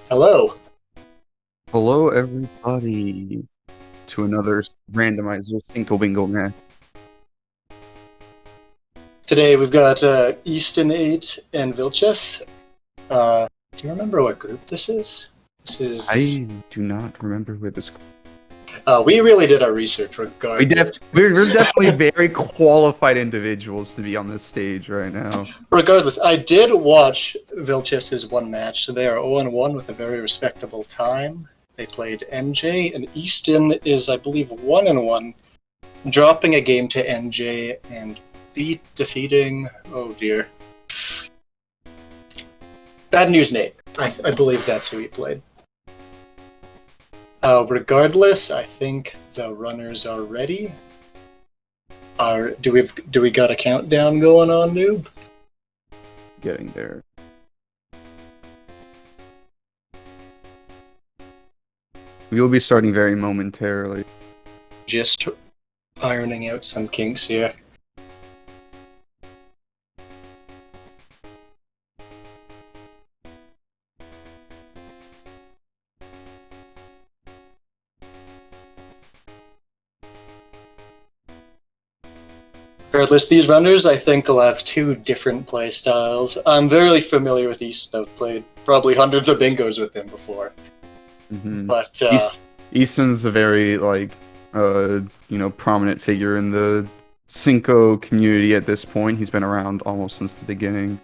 Hello. Hello, everybody, to another Randomizer Cinco Bingo match. Today we've got Eastonn8 and Vilxs. Do you remember what group this is? I do not remember where this. We really did our research regardless. We're definitely very qualified individuals to be on this stage right now. Regardless, I did watch Vilxs' one match. So they are 0-1 with a very respectable time. They played NJ, and Eastonn is, I believe, 1-1, dropping a game to NJ and defeating. Oh dear. Bad News Nate. I believe that's who he played. Regardless, I think the runners are ready. Do we got a countdown going on, noob? Getting there. We will be starting very momentarily. Just ironing out some kinks here. Regardless, these runners I think will have two different play styles. I'm very familiar with Eastonn. I've played probably hundreds of bingos with him before. Mm-hmm. But Eastonn's a very prominent figure in the Cinco community at this point. He's been around almost since the beginning.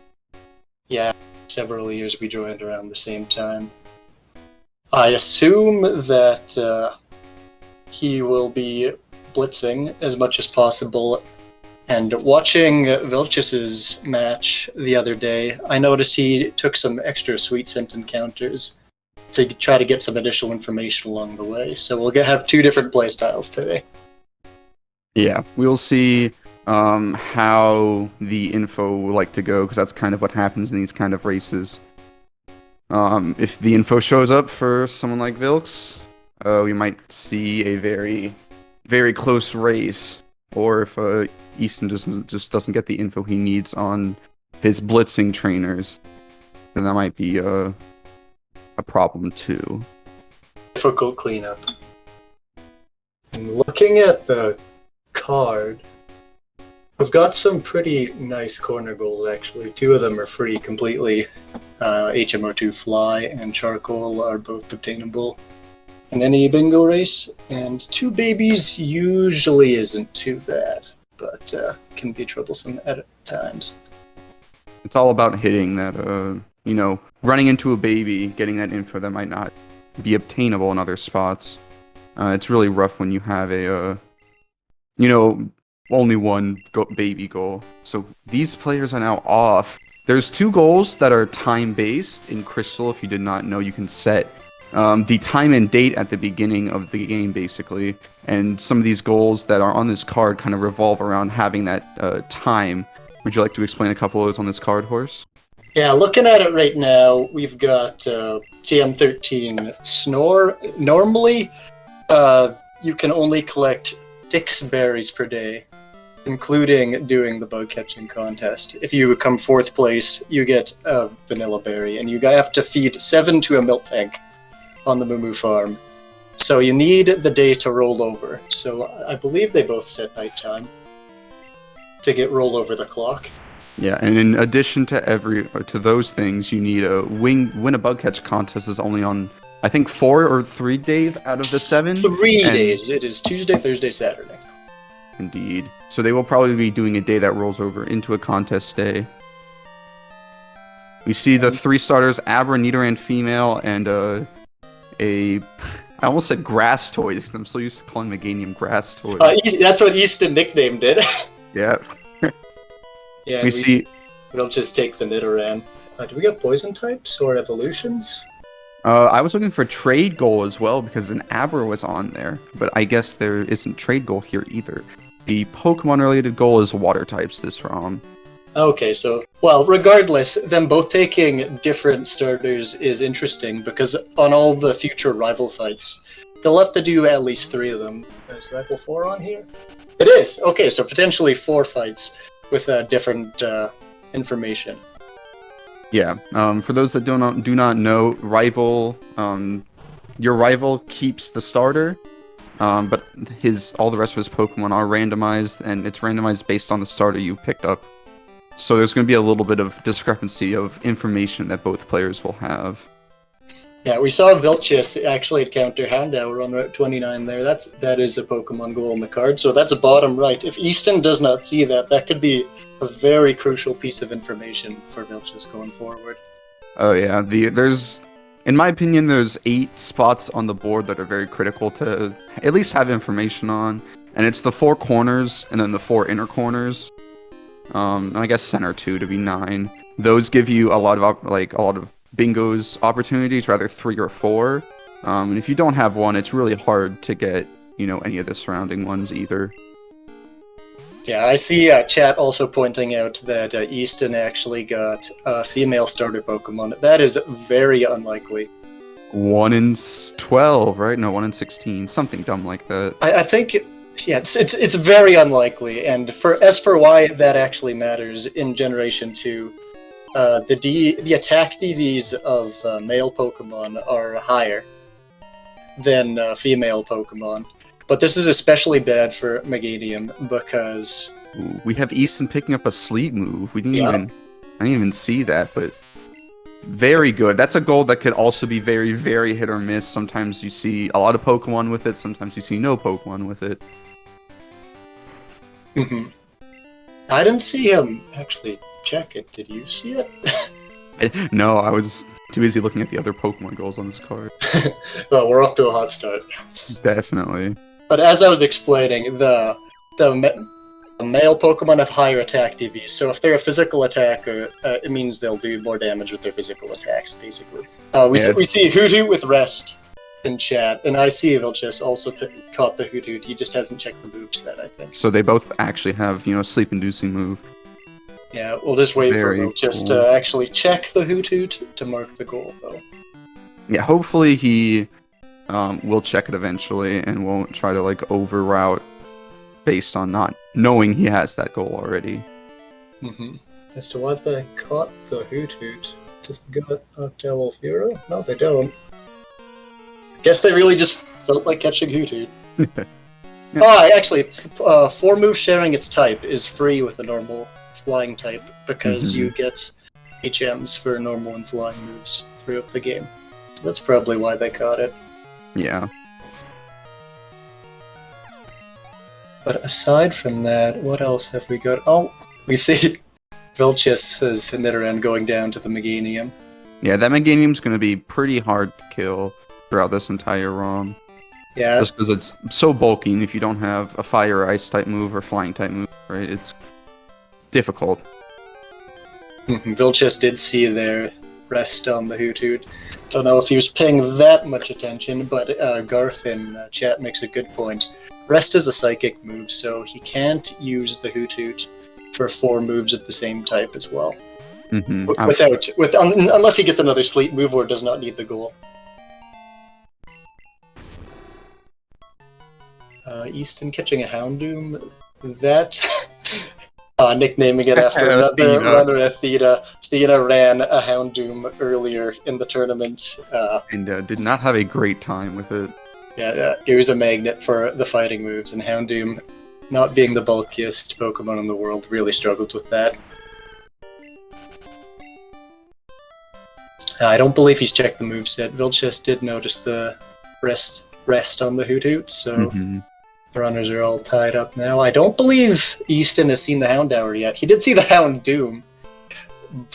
Yeah, several years we joined around the same time. I assume that he will be blitzing as much as possible. And watching Vilxs' match the other day, I noticed he took some extra sweet scent encounters to try to get some additional information along the way. So we'll have two different playstyles today. Yeah, we'll see how the info will like to go, because that's kind of what happens in these kind of races. If the info shows up for someone like Vilxs, we might see a very, very close race. Or if Eastonn just doesn't get the info he needs on his blitzing trainers, then that might be a problem too. Difficult cleanup. And looking at the card, we've got some pretty nice corner goals actually. Two of them are free completely. HMO2 Fly and Charcoal are both obtainable in any bingo race, and two babies usually isn't too bad, but can be troublesome at times. It's all about hitting that, running into a baby, getting that info that might not be obtainable in other spots. It's really rough when you have a, only one baby goal. So these players are now off. There's two goals that are time-based in Crystal. If you did not know, you can set the time and date at the beginning of the game, basically. And some of these goals that are on this card kind of revolve around having that time. Would you like to explain a couple of those on this card, Horse? Yeah, looking at it right now, we've got TM13 Snore. Normally, you can only collect 6 berries per day, including doing the bug catching contest. If you come 4th place, you get a vanilla berry, and you have to feed 7 to a milk tank on the Moo farm. So you need the day to roll over. So I believe they both set nighttime to get roll over the clock. Yeah, and in addition to those things, you need a win a bug catch contest is only on, I think, 4 or 3 days out of the 7. 3 days. It is Tuesday, Thursday, Saturday. Indeed. So they will probably be doing a day that rolls over into a contest day. We see the 3 starters, Abra, Nidoran female, and I almost said grass toys. I'm so used to calling Meganium grass toys. That's what Eastonn nicknamed it. Yeah. Yeah, we'll just take the Nidoran. Do we got poison types or evolutions? I was looking for trade goal as well, because an Abra was on there, but I guess there isn't trade goal here either. The Pokemon related goal is water types this round. Okay, so, well, regardless, them both taking different starters is interesting, because on all the future rival fights, they'll have to do at least 3 of them. Is rival 4 on here? It is! Okay, so potentially 4 fights with different information. Yeah. For those that do not know, rival, your rival keeps the starter, but all the rest of his Pokemon are randomized, and it's randomized based on the starter you picked up. So there's going to be a little bit of discrepancy of information that both players will have. Yeah, we saw Vilxs actually encounter Houndour on Route 29 there. That is a Pokemon goal in the card, so that's bottom right. If Eastonn does not see that, that could be a very crucial piece of information for Vilxs going forward. Oh yeah, in my opinion, there's 8 spots on the board that are very critical to at least have information on, and it's the 4 corners and then the 4 inner corners. And I guess center 2 to be 9. Those give you a lot of bingos opportunities, rather 3 or 4. And if you don't have one, it's really hard to get any of the surrounding ones either. Yeah, I see chat also pointing out that Eastonn actually got a female starter Pokemon. That is very unlikely. 1 in 12, right? No, 1 in 16, something dumb like that. I think. Yeah, it's very unlikely, and as for why that actually matters in Generation 2, the attack DVs of male Pokemon are higher than female Pokemon. But this is especially bad for Meganium because... Ooh, we have Eastonn picking up a sleep move. I didn't even see that, but very good. That's a goal that could also be very, very hit or miss. Sometimes you see a lot of Pokemon with it, sometimes you see no Pokemon with it. Mm-hmm. I didn't see him actually check it. Did you see it? No, I was too busy looking at the other Pokemon goals on this card. Well, we're off to a hot start. Definitely. But as I was explaining, the male Pokemon have higher attack DVs, so if they're a physical attacker, it means they'll do more damage with their physical attacks, basically. We see Hoothoot with Rest in chat, and I see Vilxs also caught the Hoothoot. He just hasn't checked the moveset, I think. So they both actually have, a sleep-inducing move. Yeah, we'll just wait for Vilxs cool. to actually check the Hoothoot to mark the goal, though. Yeah, hopefully he will check it eventually and won't try to, over-route based on not knowing he has that goal already. Mm-hmm. As to why they caught the Hoothoot, does it got Octowl Furo? No, they don't. Guess they really just felt like catching Hoothoot. Oh, actually, 4 move sharing its type is free with the normal flying type because you get HMs for normal and flying moves throughout the game. So that's probably why they caught it. Yeah. But aside from that, what else have we got? Oh, we see Vilxs has Nidoran going down to the Meganium. Yeah, that Meganium's going to be pretty hard to kill throughout this entire ROM. Yeah. Just because it's so bulky, and if you don't have a fire or ice type move or flying type move, right, it's difficult. Vilxs did see their Rest on the Hoothoot. Don't know if he was paying that much attention, but Garth in chat makes a good point. Rest is a psychic move, so he can't use the Hoothoot for 4 moves of the same type as well. Unless he gets another sleep move or does not need the goal. Eastonn catching a Houndoom. That nicknaming it after another runner, Athena. Athena ran a Houndoom earlier in the tournament. And did not have a great time with it. Yeah, it was a magnet for the fighting moves, and Houndoom, not being the bulkiest Pokemon in the world, really struggled with that. I don't believe he's checked the moveset. Vilxs did notice the rest on the Hoothoot, so the runners are all tied up now. I don't believe Eastonn has seen the Houndour yet. He did see the Houndoom,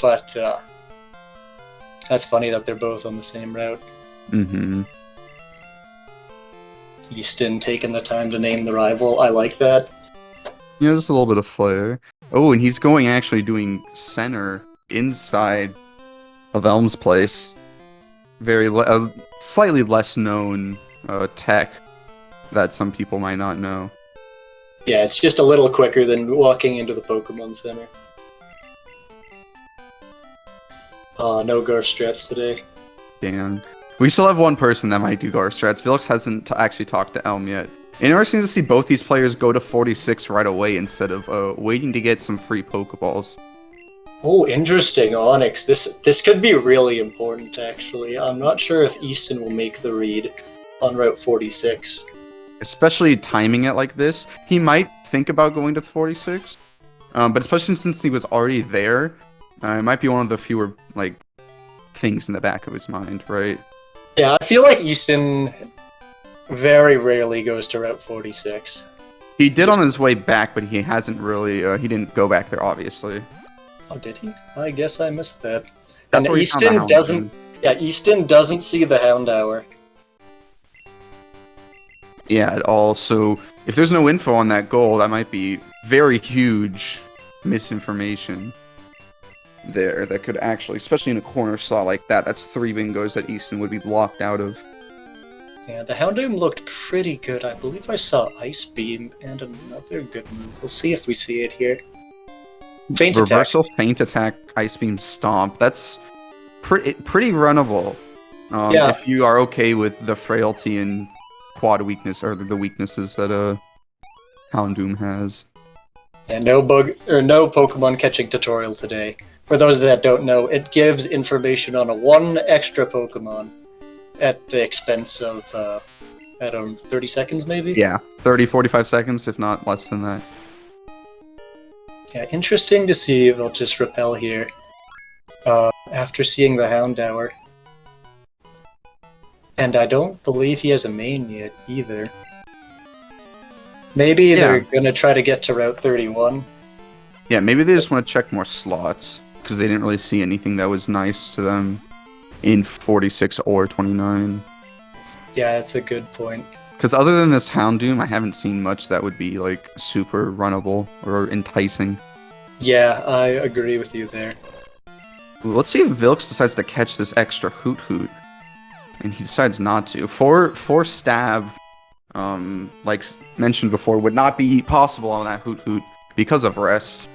but that's funny that they're both on the same route. Eastonn taking the time to name the rival. I like that. Just a little bit of flair. Oh, and he's doing center inside of Elm's Place. Slightly less known tech that some people might not know. Yeah, it's just a little quicker than walking into the Pokemon Center. No Garf strats today. Damn. We still have one person that might do Garf strats. Vilxs hasn't actually talked to Elm yet. Interesting to see both these players go to 46 right away instead of waiting to get some free Pokeballs. Oh, interesting, Onyx. This could be really important, actually. I'm not sure if Eastonn will make the read on Route 46. Especially timing it like this, he might think about going to 46. But especially since he was already there, it might be one of the fewer like things in the back of his mind, right? Yeah, I feel like Eastonn very rarely goes to Route 46. He did on his way back, but he hasn't really. He didn't go back there, obviously. Oh, did he? I guess I missed that. That's and where he found the Eastonn Hound doesn't. Moon. Yeah, Eastonn doesn't see the Hound Hour. Yeah, at all. So if there's no info on that goal, that might be very huge misinformation there. That could actually, especially in a corner slot like that, that's 3 bingos that Eastonn would be blocked out of. Yeah, the Houndoom looked pretty good. I believe I saw Ice Beam and another good move. We'll see if we see it here. Feint Reversal, attack. feint attack, Ice Beam, Stomp. That's pretty runnable. Yeah. If you are okay with the frailty and quad weakness, or the weaknesses that Houndoom has. And no Pokemon catching tutorial today. For those that don't know, it gives information on a 1 extra Pokemon at the expense of, I don't know, 30 seconds maybe? Yeah, 30, 45 seconds, if not less than that. Yeah, interesting to see if I'll just repel here. After seeing the Houndour. And I don't believe he has a main yet, either. Maybe they're gonna try to get to Route 31. Yeah, maybe they just want to check more slots, because they didn't really see anything that was nice to them in 46 or 29. Yeah, that's a good point. Because other than this Houndoom, I haven't seen much that would be, like, super runnable or enticing. Yeah, I agree with you there. Ooh, let's see if Vilxs decides to catch this extra Hoot Hoot. And he decides not to. For Stab, like mentioned before, would not be possible on that Hoot Hoot because of rest.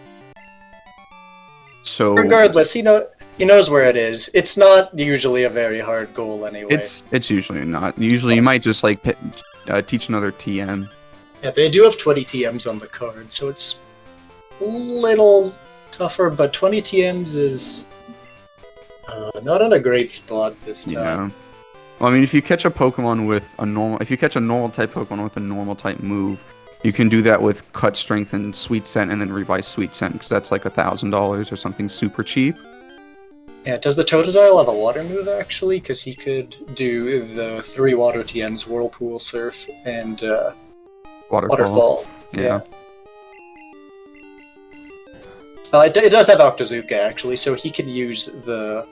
So regardless, he knows where it is. It's not usually a very hard goal anyway. It's usually not. Usually you might just like teach another TM. Yeah, they do have 20 TMs on the card, so it's a little tougher. But 20 TMs is not in a great spot this time. Yeah. Well, I mean, if you catch a Pokemon with a normal, if you catch a normal type Pokemon with a normal type move, you can do that with Cut Strength and Sweet Scent, and then rebuy Sweet Scent, because that's like $1,000 or something super cheap. Yeah, does the Totodile have a water move actually? Because he could do the 3 water TMs: Whirlpool, Surf, and Waterfall. Yeah. It does have Octazooka actually, so he can use the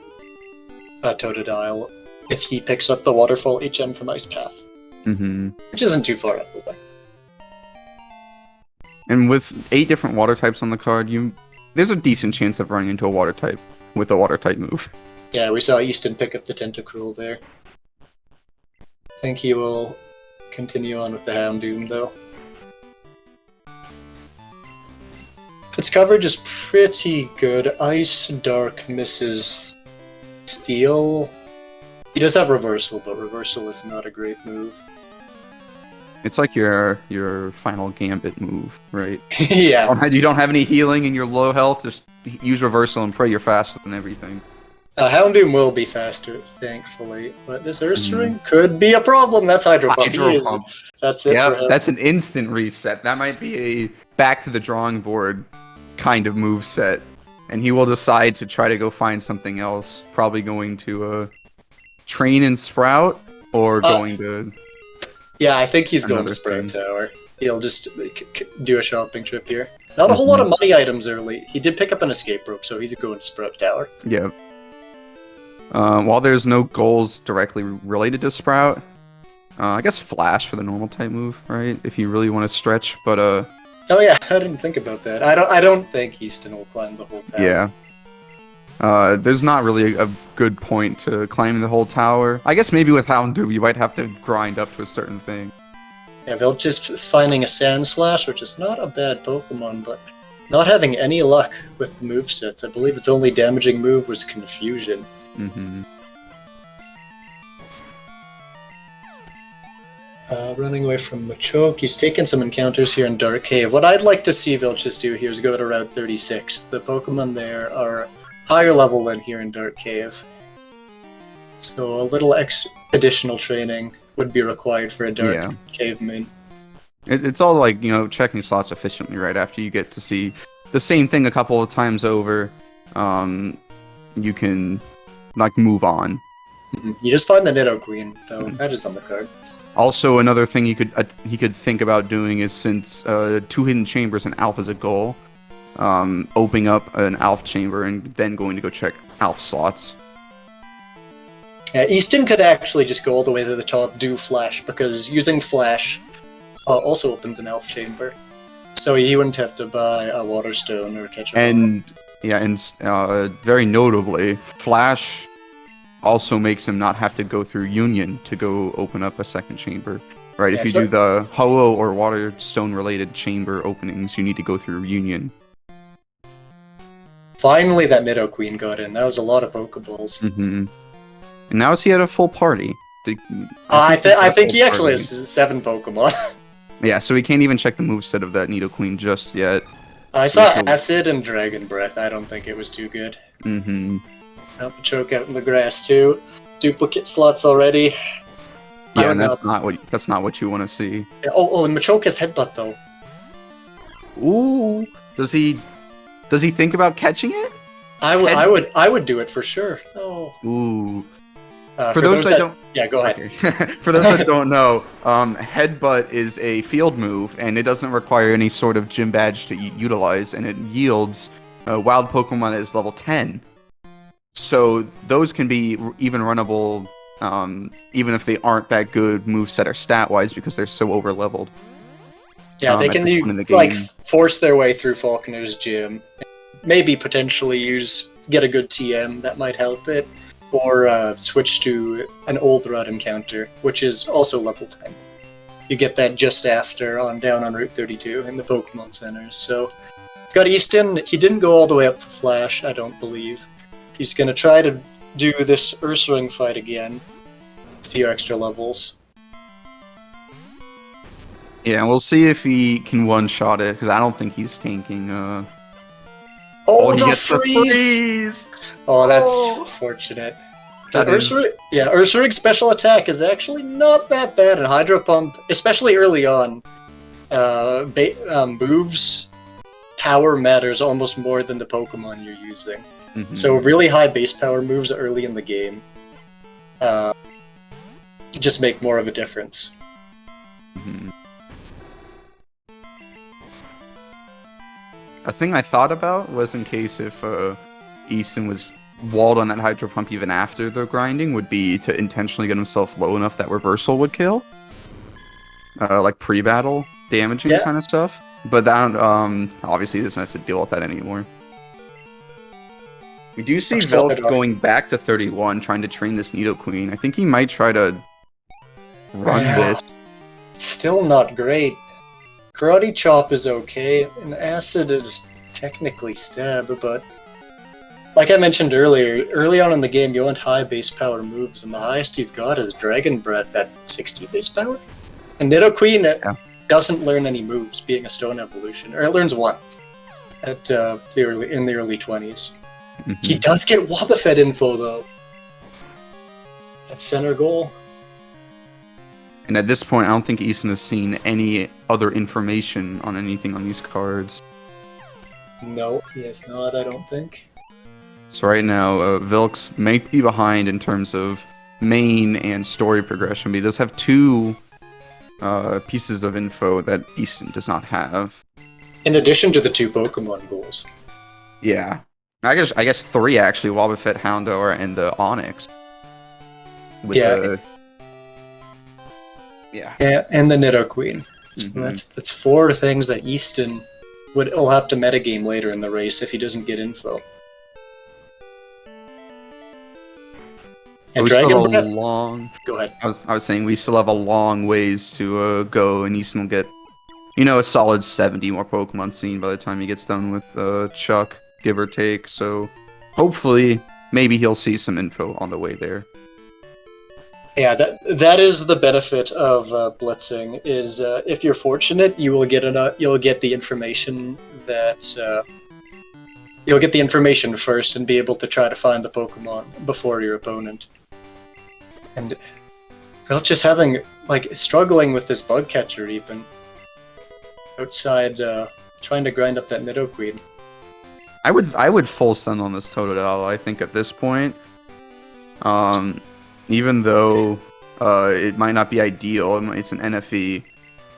Totodile if he picks up the Waterfall HM from Ice Path. Mm-hmm. Which isn't too far up the way. And with 8 different water types on the card, there's a decent chance of running into a water type with a water type move. Yeah, we saw Eastonn pick up the Tentacruel there. I think he will continue on with the Houndoom though. Its coverage is pretty good. Ice, Dark misses Steel. He does have Reversal, but Reversal is not a great move. It's like your final Gambit move, right? Yeah. You don't have any healing and you're low health, just use Reversal and pray you're faster than everything. Houndoom will be faster, thankfully, but this Ursaring could be a problem. That's Hydro Pump. That's it for him. That's an instant reset. That might be a back to the drawing board kind of move set, and he will decide to try to go find something else. Probably going to train and Sprout, or going to... Yeah, I think he's going to Sprout Tower. He'll just do a shopping trip here. Not a whole lot of money items early. He did pick up an escape rope, so he's going to Sprout Tower. Yeah. While there's no goals directly related to Sprout, I guess Flash for the normal type move, right? If you really want to stretch, but oh yeah, I didn't think about that. I don't think Eastonn will climb the whole tower. Yeah. There's not really a good point to climbing the whole tower. I guess maybe with Houndoom you might have to grind up to a certain thing. Yeah, Vilxs just finding a Sand Slash, which is not a bad Pokemon, but not having any luck with the movesets. I believe its only damaging move was Confusion. Mm-hmm. Running away from Machoke. He's taken some encounters here in Dark Cave. What I'd like to see Vilxs do here is go to Route 36. The Pokemon there are higher level than here in Dark Cave. So a little additional training would be required for a Dark Cave main. It's all like, checking slots efficiently right after you get to see the same thing a couple of times over. You can, move on. You just find the Nidoqueen, though. That is on the card. Also, another thing he could think about doing is, since 2 hidden chambers and Alpha is a goal, opening up an Alpha chamber and then going to go check Alpha slots. Yeah, Eastonn could actually just go all the way to the top, do Flash, because using Flash also opens an Alpha chamber. So he wouldn't have to buy a Water Stone or catch a And very notably, Flash also makes him not have to go through Union to go open up a second chamber. Right, if you do the Ho-Oh or Water Stone related chamber openings, you need to go through Union. Finally that Nidoqueen got in. That was a lot of Pokeballs. And now is he at a full party? I think he actually has 7 Pokemon. Yeah, so he can't even check the moveset of that Nidoqueen just yet. I saw Acid and Dragon Breath. I don't think it was too good. Help choke out in the grass too. Duplicate slots already. Yeah, and that's not what you want to see. Yeah, and Machoke has Headbutt though. Ooh, does he think about catching it? I would do it for sure. Oh. Ooh. For those that don't... Yeah, go ahead. Okay. For those that don't know, Headbutt is a field move, and it doesn't require any sort of gym badge to utilize, and it yields wild Pokemon that is level 10. So those can be even runnable, even if they aren't that good moveset or stat-wise, because they're so over-leveled. Yeah, they can force their way through Falconer's gym. Maybe potentially get a good TM, that might help it. Or switch to an old rod encounter, which is also level 10. You get that just after down on Route 32 in the Pokemon Centers. So, got Eastonn. He didn't go all the way up for Flash, I don't believe. He's going to try to do this Ursaring fight again. A few extra levels. Yeah, we'll see if he can one-shot it, because I don't think he's tanking. He gets the freeze! Oh, that's fortunate. Ursaring's special attack is actually not that bad, and Hydro Pump, especially early on, moves power matters almost more than the Pokemon you're using. So really high base power moves early in the game just make more of a difference. A thing I thought about was, in case if Eastonn was walled on that Hydro Pump even after the grinding, would be to intentionally get himself low enough that Reversal would kill. Like pre-battle damaging kind of stuff. But that obviously doesn't have to deal with that anymore. We do see Vilxs going back to 31, trying to train this Nidoqueen. I think he might try to run this. Still not great. Karate Chop is okay, and Acid is technically Stab, but like I mentioned earlier, early on in the game you want high base power moves, and the highest he's got is Dragon Breath at 60 base power. And Nidoqueen doesn't learn any moves, being a Stone Evolution, or it learns one at in the early 20s. He does get Wobbuffet info though. That's center goal. And at this point, I don't think Eastonn has seen any other information on anything on these cards. No, he has not, I don't think. So right now, Vilxs may be behind in terms of main and story progression, but he does have 2 pieces of info that Eastonn does not have. In addition to the 2 Pokemon goals. Yeah. I guess 3 actually, Wobbuffet, Houndour, and the Onix. Yeah, and the Nidoqueen. So that's 4 things that Eastonn will have to metagame later in the race if he doesn't get info. And Dragon Breath. Go ahead. I was saying we still have a long ways to go, and Eastonn will get, a solid 70 more Pokemon seen by the time he gets done with Chuck, give or take. So hopefully, maybe he'll see some info on the way there. Yeah, that is the benefit of blitzing. Is if you're fortunate, you'll get the information that you'll get the information first and be able to try to find the Pokemon before your opponent. And just having struggling with this bug catcher even outside, trying to grind up that Nidoqueen. I would full send on this Totodile. I think at this point, even though it might not be ideal, it's an NFE.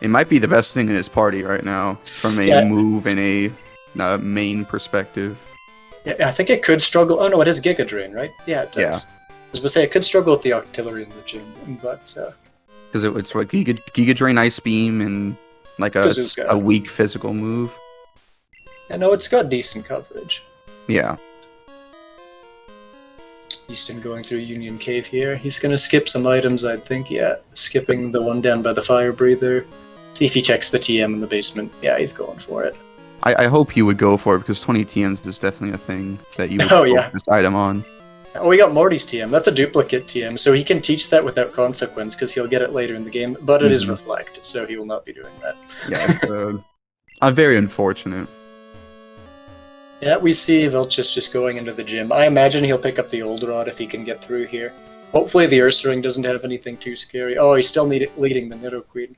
It might be the best thing in his party right now from a move and a main perspective. Yeah, I think it could struggle. Oh no, it is Giga Drain, right? Yeah, it does. Yeah. I was gonna say it could struggle with the artillery in the gym, but because it's like Giga Drain, Ice Beam, and like a weak physical move. I know it's got decent coverage. Yeah. Eastonn going through Union Cave here. He's gonna skip some items, I think. Yeah, skipping the one down by the Fire Breather. See if he checks the TM in the basement. Yeah, he's going for it. I hope he would go for it because 20 TMs is definitely a thing that you would focus item on. Oh, we got Morty's TM. That's a duplicate TM, so he can teach that without consequence because he'll get it later in the game. But it is Reflect, so he will not be doing that. Yeah, it's very unfortunate. Yeah, we see Vilxs just going into the gym. I imagine he'll pick up the Old Rod if he can get through here. Hopefully the Ursaring doesn't have anything too scary. Oh, he's still leading the Nidoqueen.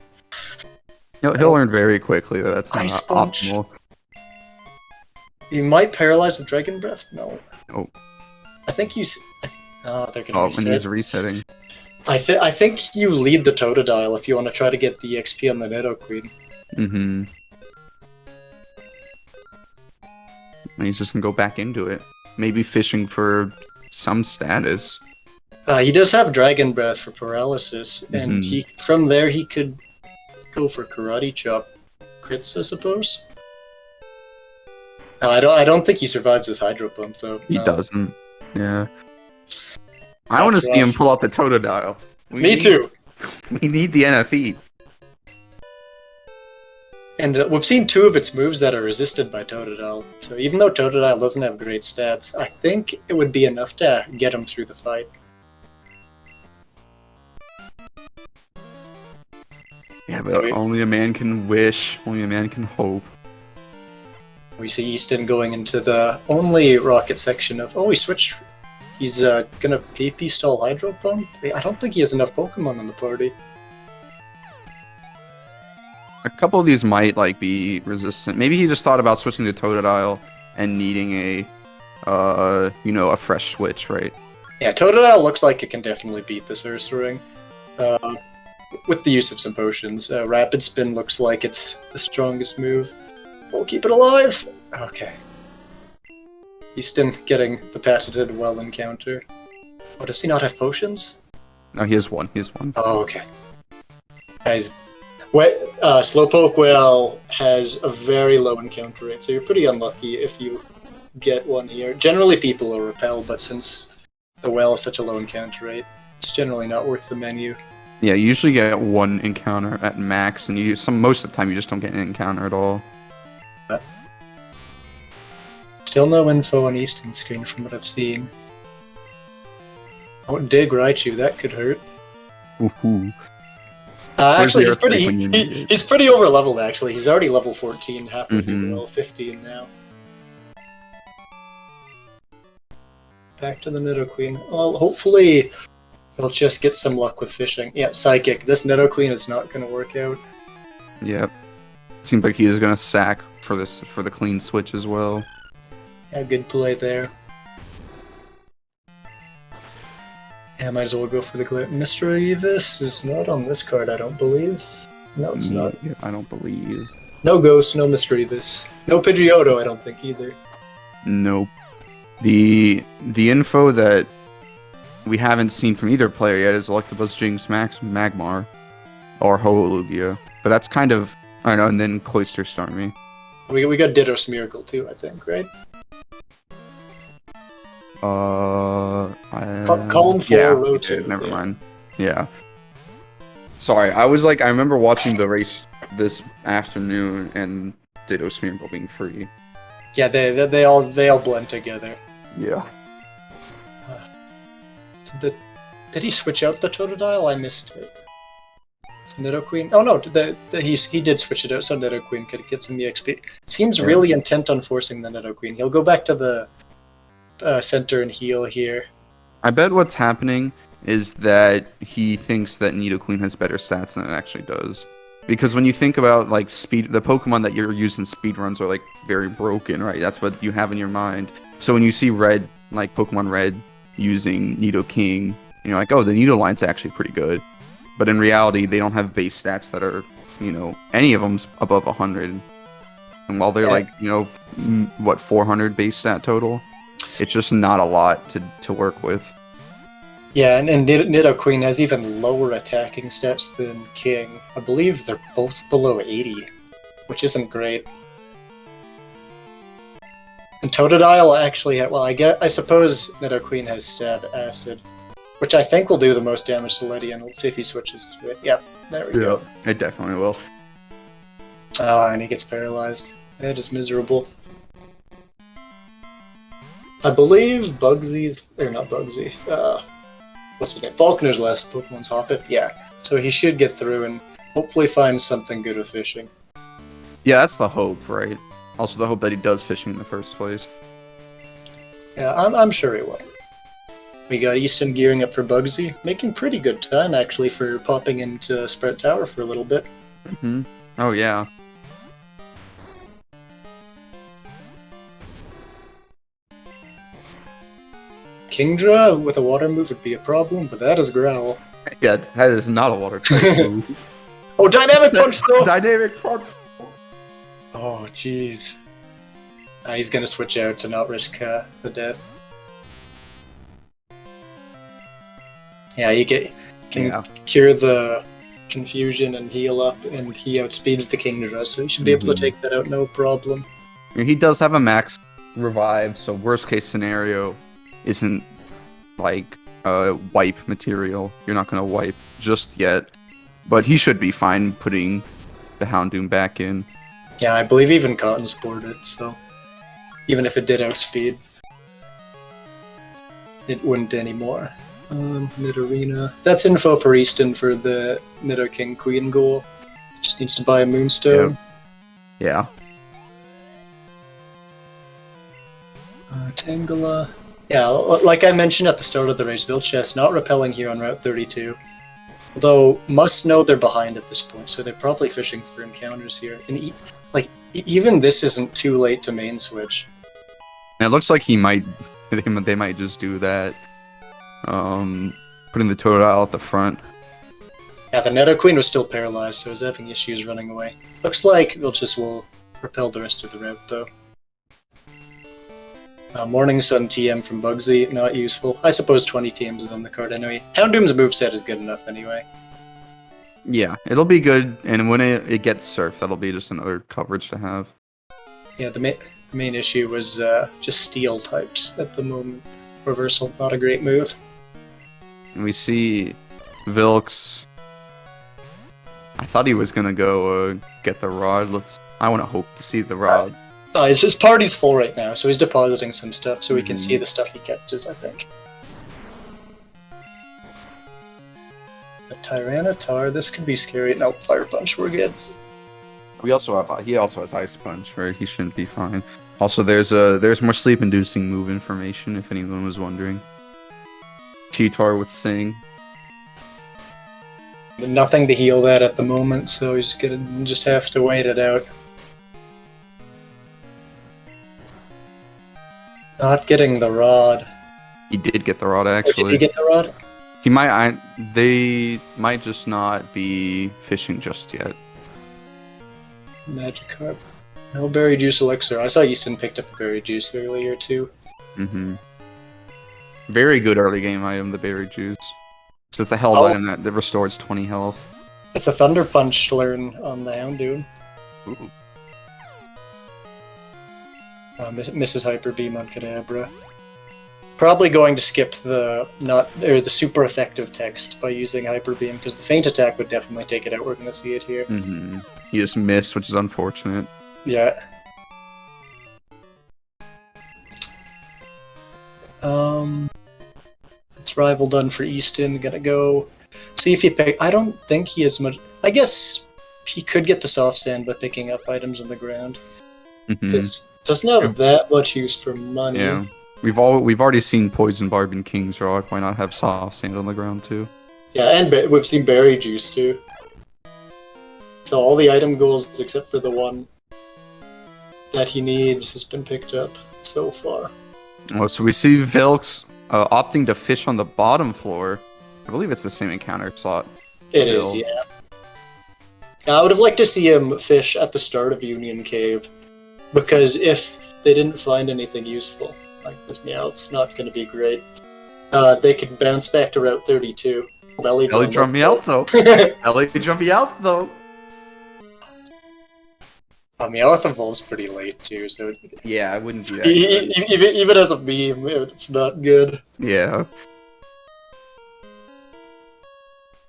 He'll learn very quickly that that's not optimal. He might paralyze with Dragon Breath? No. Oh. I think you... Oh, they're gonna reset. And he's resetting. I think you lead the Totodile if you want to try to get the XP on the Nidoqueen. Mm-hmm. And he's just gonna go back into it. Maybe fishing for some status. He does have Dragon Breath for paralysis, and from there he could go for Karate Chop crits, I suppose. I don't think he survives this Hydro Pump though. He doesn't. Yeah. I want to see him pull out the Totodile. Me too. We need the NFE. And we've seen two of its moves that are resisted by Totodile. So even though Totodile doesn't have great stats, I think it would be enough to get him through the fight. Yeah, but only a man can wish. Only a man can hope. We see Eastonn going into the only rocket section of... Oh, he switched... He's gonna PP stall Hydro Pump? I don't think he has enough Pokemon in the party. A couple of these might be resistant. Maybe he just thought about switching to Totodile and needing a fresh switch, right? Yeah, Totodile looks like it can definitely beat this Ursaring. With the use of some potions. Rapid Spin looks like it's the strongest move. We'll keep it alive! Okay. Eastonn getting the patented well encounter. Oh, does he not have potions? No, he has one. Oh, okay. Guys, Slowpoke Whale has a very low encounter rate, so you're pretty unlucky if you get one here. Generally people will repel, but since the whale is such a low encounter rate, it's generally not worth the menu. Yeah, you usually get one encounter at max, and most of the time you just don't get an encounter at all. Still no info on Eastonn's screen from what I've seen. Oh, dig Raichu, that could hurt. Ooh. Actually, he's pretty over leveled. Actually, he's already level 14, halfway through level 15 now. Back to the Nidoqueen. Well, hopefully he'll just get some luck with fishing. Yep, Psychic. This Nidoqueen is not going to work out. Yep. Seems like he's going to sack for the clean switch as well. Yeah, good play there. Yeah, might as well go for the glare. Mr. Evis is not on this card, I don't believe. No, it's not. I don't believe. No Ghost, no Mr. Evis. No Pidgeotto, I don't think either. Nope. The info that we haven't seen from either player yet is Electabuzz, Jinx, Magmar, or Holugia. But that's kind of... I don't know, and then Cloyster Starmie. We got Ditto Smeargle too, I think, right? Column 4, row 2. Never mind. Yeah. Sorry, I remember watching the race this afternoon and Ditto Smeargle being free. Yeah, they all blend together. Yeah. Did he switch out the Totodile? I missed it. Nidoqueen? Oh no, he did switch it out so Nidoqueen could get some EXP. Seems really intent on forcing the Nidoqueen. He'll go back to the center and heal here. I bet what's happening is that he thinks that Nidoqueen has better stats than it actually does. Because when you think about like the Pokemon that you're using speedruns are like very broken, right? That's what you have in your mind. So when you see Red, like Pokemon Red using Nidoking, you're like, oh, the Nidoline's actually pretty good. But in reality, they don't have base stats that are, any of them's above 100. And while they're 400 base stat total, it's just not a lot to work with. Yeah, and Nidoqueen has even lower attacking stats than King. I believe they're both below 80, which isn't great. And Totodile actually, I suppose Nidoqueen has Stab Acid, which I think will do the most damage to Ledian. Let's see if he switches to it. Yep, there we go. It definitely will. And he gets paralyzed. That is miserable. I believe Bugsy's, or not Bugsy, what's his name? Falconer's last Pokemon's Hoppip. Yeah, so he should get through and hopefully find something good with fishing. Yeah, that's the hope, right? Also the hope that he does fishing in the first place. Yeah, I'm sure he will. We got Eastonn gearing up for Bugsy, making pretty good time actually for popping into Sprout Tower for a little bit. Mm-hmm. Oh yeah. Kingdra with a water move would be a problem, but that is Growl. Yeah, that is not a water type move. Oh, Dynamic Punch though! Dynamic Punch! Oh, jeez. He's gonna switch out to not risk the death. Yeah, you can cure the confusion and heal up, and he outspeeds the Kingdra, so you should be able to take that out no problem. He does have a max revive, so worst case scenario isn't like wipe material. You're not gonna wipe just yet, but he should be fine putting the Houndoom back in. Yeah, I believe even Cotton's boarded, so even if it did outspeed, it wouldn't anymore. Nidorina. That's info for Eastonn for the Nidoking Queen goal. Just needs to buy a Moonstone. Yeah. Tangela. Yeah, like I mentioned at the start of the race, Vilxs not repelling here on Route 32. Although, must know they're behind at this point, so they're probably fishing for encounters here. And even this isn't too late to main switch. And it looks like they might just do that. Putting the Totodile at the front. Yeah, the Nidoqueen was still paralyzed, so he's having issues running away. Looks like Vilxs will repel the rest of the route, though. Morning Sun TM from Bugsy, not useful. I suppose 20 TMs is on the card anyway. Houndoom's moveset is good enough anyway. Yeah, it'll be good, and when it gets surfed, that'll be just another coverage to have. Yeah, the main issue was just steel types at the moment. Reversal, not a great move. And we see Vilxs. I thought he was gonna go get the rod. I want to hope to see the rod. His party's full right now, so he's depositing some stuff so we can see the stuff he catches, I think. The Tyranitar, this could be scary. No, Fire Punch, we're good. He also has Ice Punch, right? He shouldn't be fine. Also, there's more sleep-inducing move information, if anyone was wondering. T-Tar with Sing. Nothing to heal that at the moment, so he's gonna just have to wait it out. Not getting the rod. He did get the rod, actually. Did he get the rod? He might. They might just not be fishing just yet. Magikarp. No Berry Juice Elixir. I saw Eastonn picked up a Berry Juice earlier, too. Mm-hmm. Very good early game item, the Berry Juice. So it's a held item that restores 20 health. It's a Thunder Punch learn on the Houndoom. Ooh. Mrs. Hyper Beam on Kadabra. Probably going to skip the super effective text by using Hyper Beam, because the Feint Attack would definitely take it out. We're going to see it here. Mm-hmm. You just missed, which is unfortunate. Yeah. Let's rival done for Eastonn. Gonna go see if he pick. I don't think he has much. I guess he could get the soft sand by picking up items on the ground. Doesn't have that much use for money. Yeah, we've already seen Poison Barb and King's Rock. Why not have soft sand on the ground too? Yeah, and we've seen Berry Juice too. So all the item goals except for the one that he needs has been picked up so far. Well, so we see Vilxs opting to fish on the bottom floor. I believe it's the same encounter slot. It is, yeah. I would have liked to see him fish at the start of Union Cave, because if they didn't find anything useful, like this Meowth's not going to be great, they could bounce back to Route 32. Belly drum Meowth though. Belly drum Meowth though. Meowth evolves pretty late too, so yeah, I wouldn't do that. Even as a meme, it's not good. Yeah.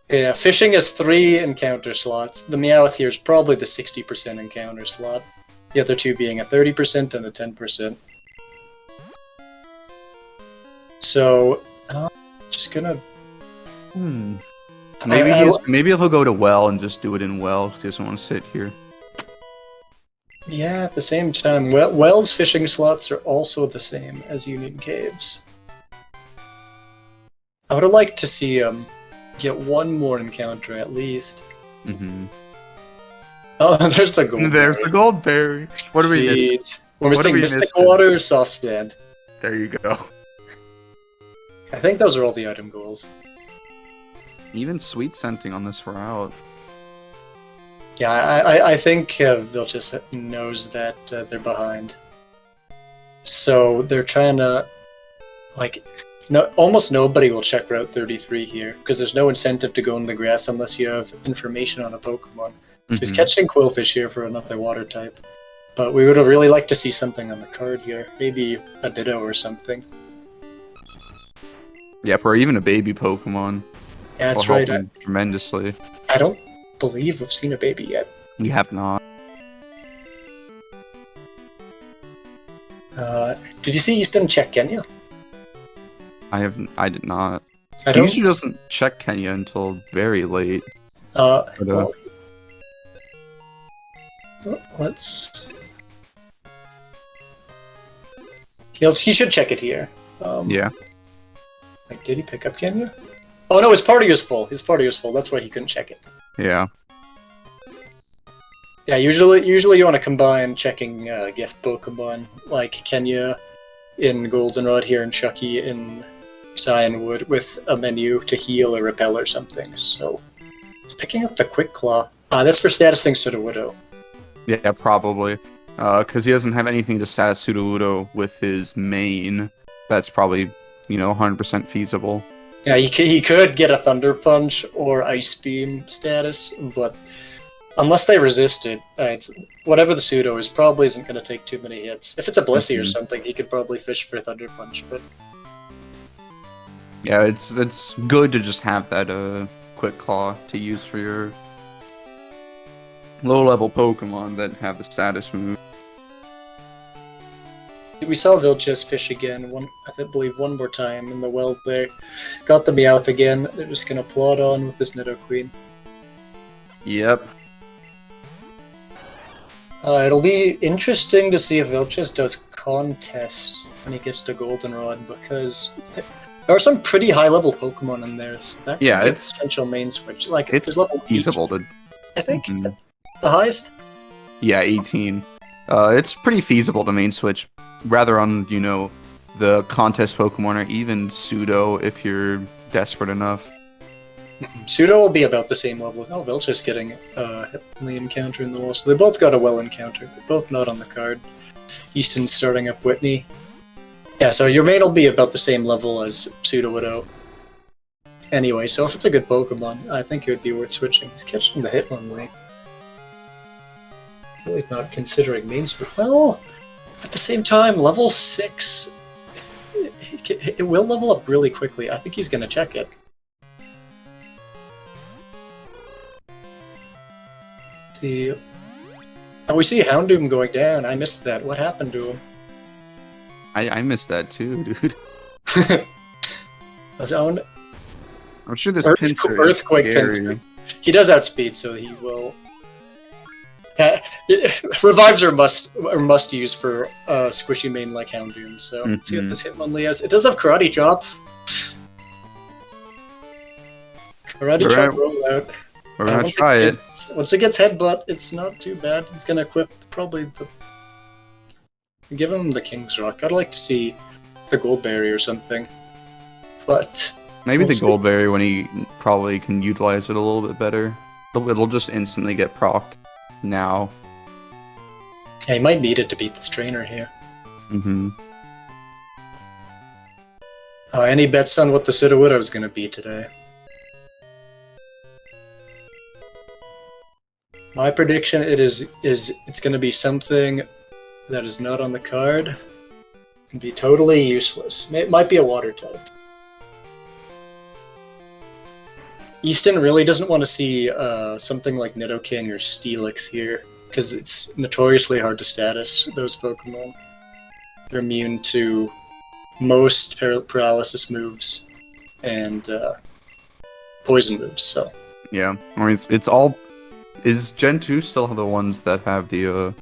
Yeah, fishing has 3 encounter slots. The Meowth here is probably the 60% encounter slot. The other 2 being a 30% and a 10%. So, just gonna. Maybe he'll go to well and just do it in well because he doesn't want to sit here. Yeah, at the same time, Well's fishing slots are also the same as Union Caves. I would have liked to see him get one more encounter at least. Oh, there's the gold. There's the gold berry. What are we missing? We're missing Mystic Water, Soft Sand. There you go. I think those are all the item goals. Even sweet scenting on this route. Yeah, I think Vilxs knows that they're behind. So they're trying to, like, almost nobody will check Route 33 here, because there's no incentive to go in the grass unless you have information on a Pokemon. So he's catching Quillfish here for another water type. But we would have really liked to see something on the card here. Maybe a Ditto or something. Yep, or even a baby Pokemon. Yeah, that's right. Tremendously. I don't believe we've seen a baby yet. We have not. Did you see Eastonn check Kenya? I did not. He usually doesn't check Kenya until very late. Well, let's. He should check it here. Yeah. Like, did he pick up Kenya? Oh no, his party was full. His party was full. That's why he couldn't check it. Yeah. Yeah, usually you want to combine checking gift Pokemon like Kenya in Goldenrod here and Chucky in Cyanwood with a menu to heal or repel or something. So, he's picking up the Quick Claw. That's for status things Sudowoodo. Yeah, probably. Because he doesn't have anything to status Sudowoodo with his main. That's probably, 100% feasible. Yeah, he could get a Thunder Punch or Ice Beam status, but unless they resist it, it's whatever the pseudo is probably isn't going to take too many hits. If it's a Blissey or something, he could probably fish for Thunder Punch, but yeah, it's good to just have that Quick Claw to use for your low-level Pokemon that have the status move. We saw Vilxs fish again, I believe one more time in the well there. Got the Meowth again. They're just going to plod on with this Nidoqueen. Yep. It'll be interesting to see if Vilxs does contest when he gets to Goldenrod, because there are some pretty high-level Pokemon in there. So that yeah, could be it's a potential main switch. Like, it's there's level 8, feasible to. I think the highest. Yeah, 18. It's pretty feasible to main switch, rather on the contest Pokemon or even pseudo if you're desperate enough. Pseudo will be about the same level. Oh, Vilxs getting the encounter in the wall. So they both got a well encounter. They're both not on the card. Eastonn's starting up Whitney. Yeah, so your main will be about the same level as Sudowoodo. Anyway, so if it's a good Pokemon, I think it would be worth switching. He's catching the Hitmon late. Really not considering main switch. Well, at the same time, level 6, it will level up really quickly. I think he's going to check it. See. Oh, we see Houndoom going down. I missed that. What happened to him? I missed that too, dude. I'm sure this pincer is Earthquake scary. pincer. He does outspeed, so he will. Revives are must use for squishy main like Houndoom. So let's see what this Hitmonlee has. It does have Karate Chop. Karate Chop rollout. We're gonna try it. Once it gets Headbutt, it's not too bad. He's gonna equip probably the. Give him the King's Rock. I'd like to see the Goldberry or something, but maybe the Goldberry when he probably can utilize it a little bit better. It'll just instantly get procced now. Yeah, he might need it to beat this trainer here. Any bets on what the Sudowoodo is going to be today? My prediction is it's going to be something that is not on the card. Can be totally useless. It might be a water type. Eastonn really doesn't want to see something like Nidoking or Steelix here, because it's notoriously hard to status those Pokemon. They're immune to most paralysis moves and poison moves, so. Yeah, I mean, it's all... Is Gen 2 still the ones that have the,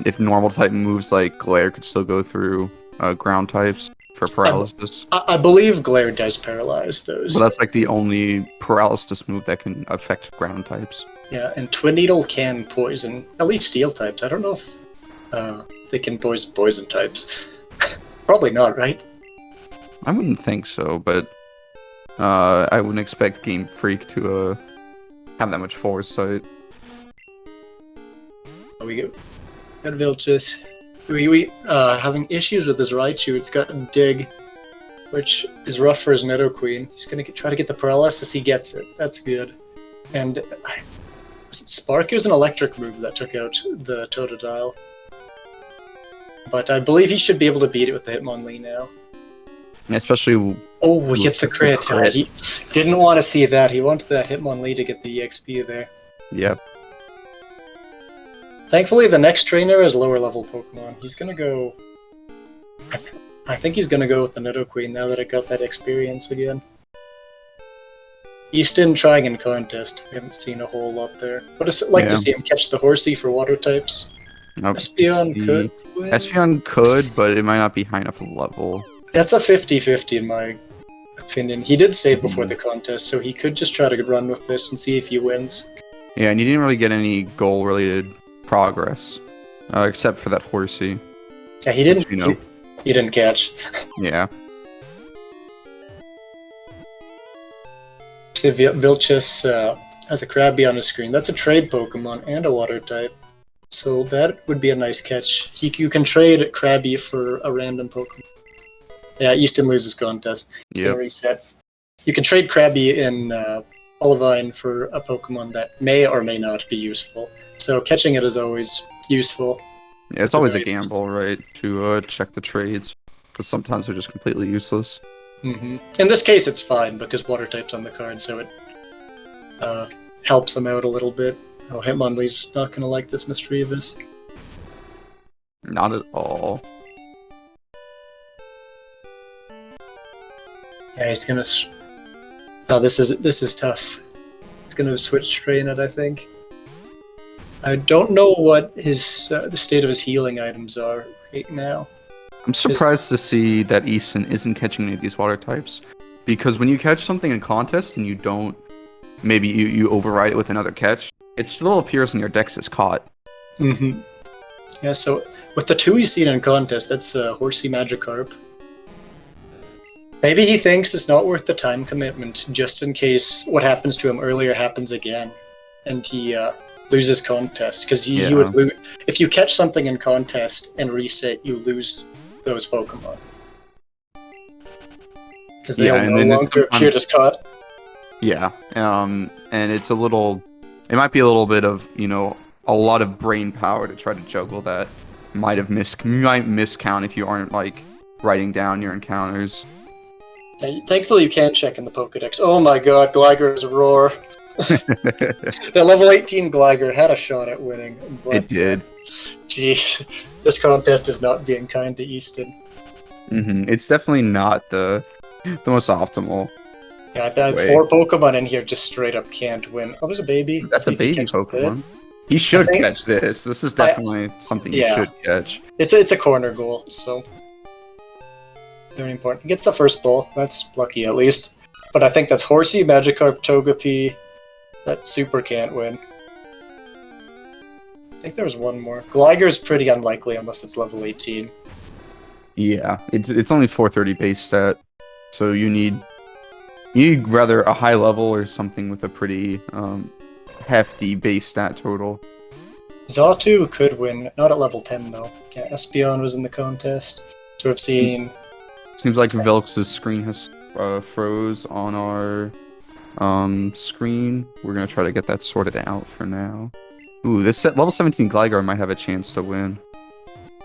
if normal type moves like Glare could still go through ground types for paralysis? I believe Glare does paralyze those. Well, that's like the only paralysis move that can affect ground types. Yeah, and Twin Needle can poison, at least steel types. I don't know if they can poison types. Probably not, right? I wouldn't think so, but I wouldn't expect Game Freak to have that much foresight. We got Vilxs. We having issues with his Raichu. It's got Dig, which is rough for his Nidoqueen. He's gonna try to get the paralysis. He gets it. That's good. And Spark is an electric move that took out the Totodile. But I believe he should be able to beat it with the Hitmonlee now. Especially... Oh, he gets the crit. He didn't want to see that. He wanted that Hitmonlee to get the EXP there. Yep. Thankfully, the next trainer is lower level Pokemon. He's gonna go... I think he's gonna go with the Nidoqueen now that I got that experience again. Eastonn trying in contest. We haven't seen a whole lot there. Would have liked to see him catch the Horsey for water types. Nope. Espeon could win. Espeon could, but it might not be high enough of a level. That's a 50-50 in my opinion. He did save before the contest, so he could just try to run with this and see if he wins. Yeah, and he didn't really get any goal-related progress, except for that Horsey. Yeah, he didn't. Which, he didn't catch. Yeah. See, Vilxs has a Krabby on his screen. That's a trade Pokemon and a water type. So that would be a nice catch. You can trade Krabby for a random Pokemon. Yeah, Eastonn loses contest. It's gonna reset. You can trade Krabby in Olivine for a Pokemon that may or may not be useful. So catching it is always useful. Yeah, it's always a gamble, right, to check the trades, because sometimes they're just completely useless. In this case, it's fine, because water type's on the card, so it helps them out a little bit. Oh, Hitmonlee's not gonna like this Mischievous. Not at all. Yeah, he's gonna... Oh, this is tough. He's gonna switch train it, I think. I don't know what his the state of his healing items are right now. I'm surprised to see that Eastonn isn't catching any of these water types, because when you catch something in contest and you don't, maybe you override it with another catch, it still appears in your dex as caught. Yeah, so with the two you've seen in contest, that's Horsey Magikarp. Maybe he thinks it's not worth the time commitment, just in case what happens to him earlier happens again, and he loses contest, because he would lose if you catch something in contest and reset. You lose those Pokemon because they no longer appear as caught. Yeah, and it's a little. It might be a little bit of a lot of brain power to try to juggle that. You might miscount if you aren't like writing down your encounters. Yeah, thankfully, you can check in the Pokedex. Oh my god, Gligar's Roar. The level 18 Gligar had a shot at winning. It did. Jeez, this contest is not being kind to Eastonn. It's definitely not the the most optimal. Yeah, that way. 4 Pokemon in here just straight up can't win. Oh, there's a baby. That's See a if he baby catches it. Pokemon. He should think- catch this. This is definitely something you yeah. should catch. It's a corner goal, so very important. He gets the first ball. That's lucky at least. But I think that's Horsey, Magikarp, Togepi. That super can't win. I think there's one more. Gligar's pretty unlikely unless it's level 18. Yeah, it's only 430 base stat, so you need rather a high level or something with a pretty hefty base stat total. Xatu could win, not at level 10 though. Yeah, Espeon was in the contest. So I've seen... Seems like Vilxs' screen has froze on our screen. We're gonna try to get that sorted out for now. Ooh, this level 17 Gligar might have a chance to win.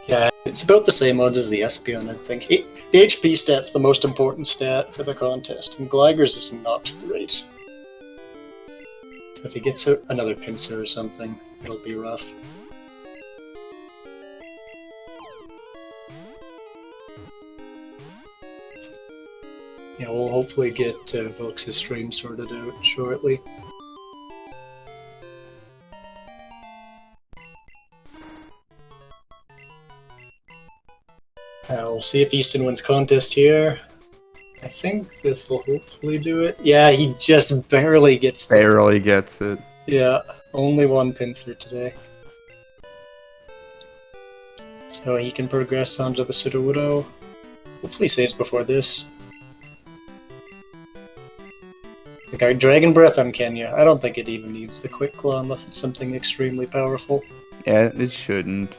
Yeah, it's about the same odds as the Espeon, I think. The HP stat's the most important stat for the contest, and Gligar's is not great. So if he gets another Pinsir or something, it'll be rough. Yeah, we'll hopefully get Vilxs' stream sorted out shortly. We'll see if Eastonn wins contest here. I think this will hopefully do it. Yeah, he just barely gets it. Barely gets it. Yeah, only one Pinsir today. So he can progress onto the Sudowoodo. Hopefully saves before this. We got Dragon Breath on Kenya. I don't think it even needs the Quick Claw unless it's something extremely powerful. Yeah, it shouldn't.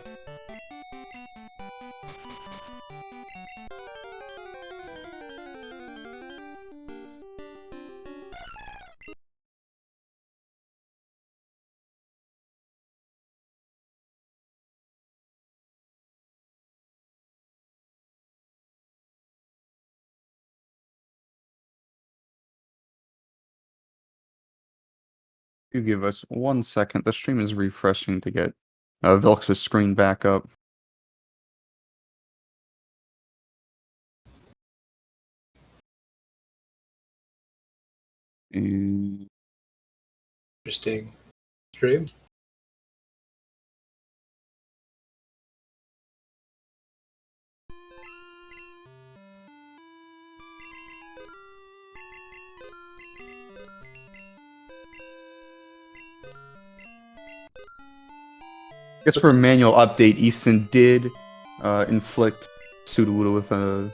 You give us 1 second. The stream is refreshing to get Vilxs' screen back up. And Interesting stream. I guess for a manual update, Eastonn did inflict Sudowoodo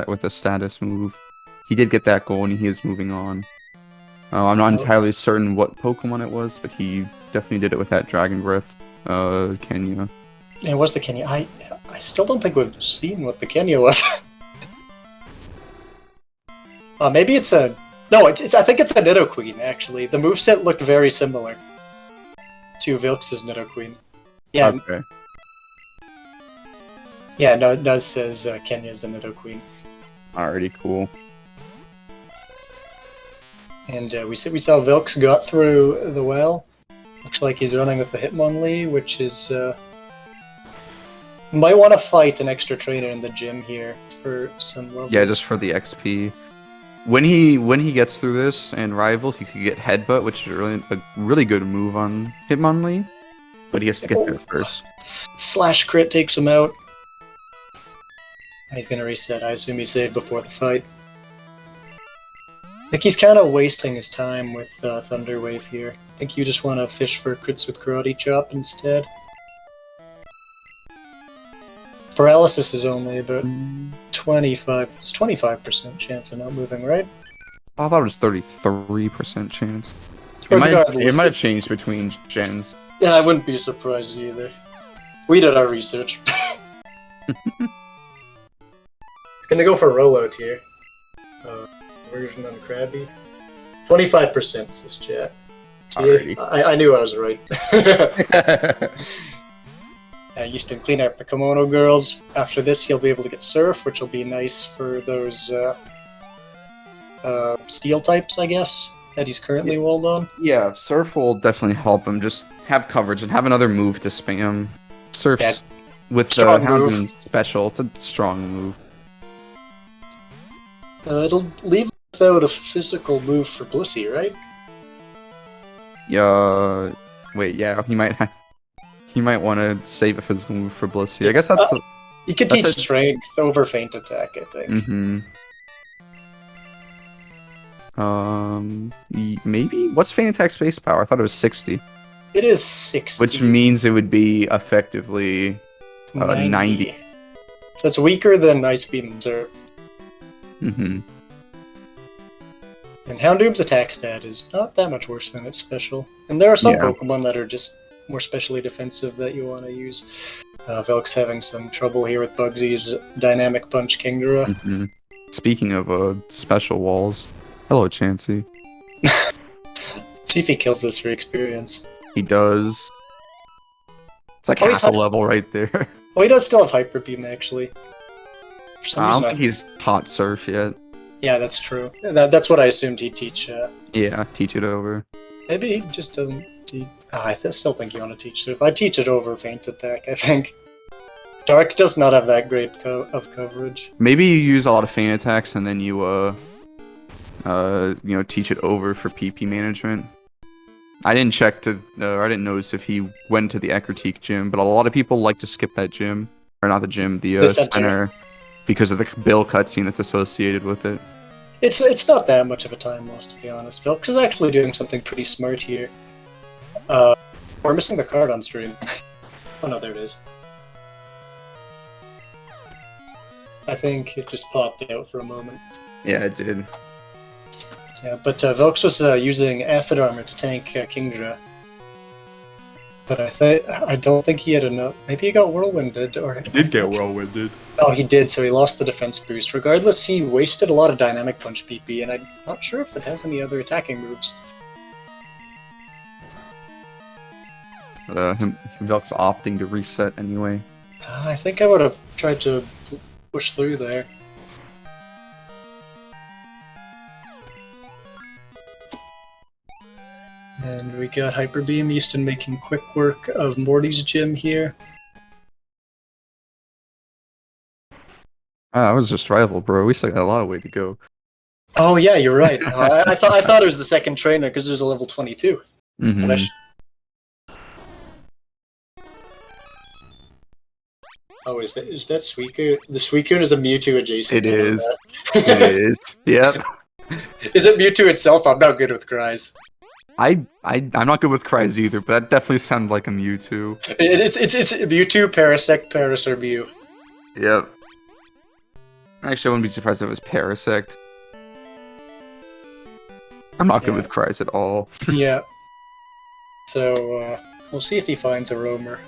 with a status move. He did get that goal, and he is moving on. I'm not entirely certain what Pokemon it was, but he definitely did it with that Dragon Breath, Kenya. And what's the Kenya? I still don't think we've seen what the Kenya was. Maybe it's a... No, it's I think it's a Nidoqueen, actually. The moveset looked very similar to Vilxs' Nidoqueen. Yeah, Okay. yeah, no, it does says Kenya's a Nidoqueen. Alrighty, cool. And we saw Vilxs got through the well. Looks like he's running with the Hitmonlee, which is... Might want to fight an extra trainer in the gym here for some levels. Yeah, just for the XP. When he gets through this and Rival, he could get Headbutt, which is a really good move on Hitmonlee. But he has to get there first. Slash crit takes him out. He's gonna reset. I assume he saved before the fight. I think he's kind of wasting his time with Thunder Wave here. I think you just want to fish for crits with Karate Chop instead. Paralysis is only about 25. It's 25% chance of not moving, right? I thought it was 33% chance. It might have changed between gens. Yeah, I wouldn't be surprised either. We did our research. It's gonna go for rollout here. Version on Krabby. 25% says chat. See, I knew I was right. Eastonn clean up the Kimono girls. After this, he'll be able to get Surf, which will be nice for those steel types, I guess, that he's currently walled on. Yeah, Surf will definitely help him. Just have coverage and have another move to spam. Surf's with Houndoom's special. It's a strong move. It'll leave without a physical move for Blissey, right? Yeah. Wait, yeah, he might want to save a physical move for Blissey. I guess that's You could that's teach a- Strength over Feint Attack, I think. Maybe what's Feint Attack Space Power? I thought it was 60, It is 60. which means it would be effectively 90. So it's weaker than Ice Beam Observe. Mm-hmm. And Houndoom's attack stat is not that much worse than its special. And there are some Yeah. Pokemon that are just more specially defensive that you want to use. Vilxs having some trouble here with Bugsy's Dynamic Punch Kingdra. Mm-hmm. Speaking of special walls, hello Chansey. See if he kills this for experience. He does. It's like Oh, he's half a hot. level right there. Oh, he does still have Hyper Beam, actually. For some I don't reason, think he's taught Surf yet. Yeah, that's true. That's what I assumed he'd teach. Yeah, teach it over. Maybe he just doesn't teach. Still think you want to teach Surf. I'd teach it over Feint Attack, I think. Dark does not have that great of coverage. Maybe you use a lot of feint attacks and then you teach it over for PP management. I didn't check I didn't notice if he went to the Ekritique gym, but a lot of people like to skip that gym, or not the gym, the center, because of the bill cutscene that's associated with it. It's not that much of a time loss, to be honest. Vilxs is actually doing something pretty smart here. We're missing the card on stream. Oh no, there it is. I think it just popped out for a moment. Yeah, it did. Yeah, but Vilxs was using Acid Armor to tank Kingdra. But I don't think he had enough. Maybe he got Whirlwinded, or He did get Whirlwinded. Oh, he did, so he lost the defense boost. Regardless, he wasted a lot of Dynamic Punch PP, and I'm not sure if it has any other attacking moves. Vilxs opting to reset anyway. I think I would have tried to push through there. And we got Hyper Beam. Eastonn making quick work of Morty's gym here. That was just rival, bro. We still got a lot of way to go. Oh yeah, you're right. I thought it was the second trainer because there's a level 22. Mm-hmm. But Oh, is that Suicune? The Suicune is a Mewtwo adjacent. It is. It is. Yep. Is it Mewtwo itself? I'm not good with cries. I'm not good with cries either, but that definitely sounded like a Mewtwo. It's Mewtwo, Parasect, Paras, or Mew. Yep. Actually, I wouldn't be surprised if it was Parasect. I'm not good with cries at all. Yeah. So, we'll see if he finds a roamer.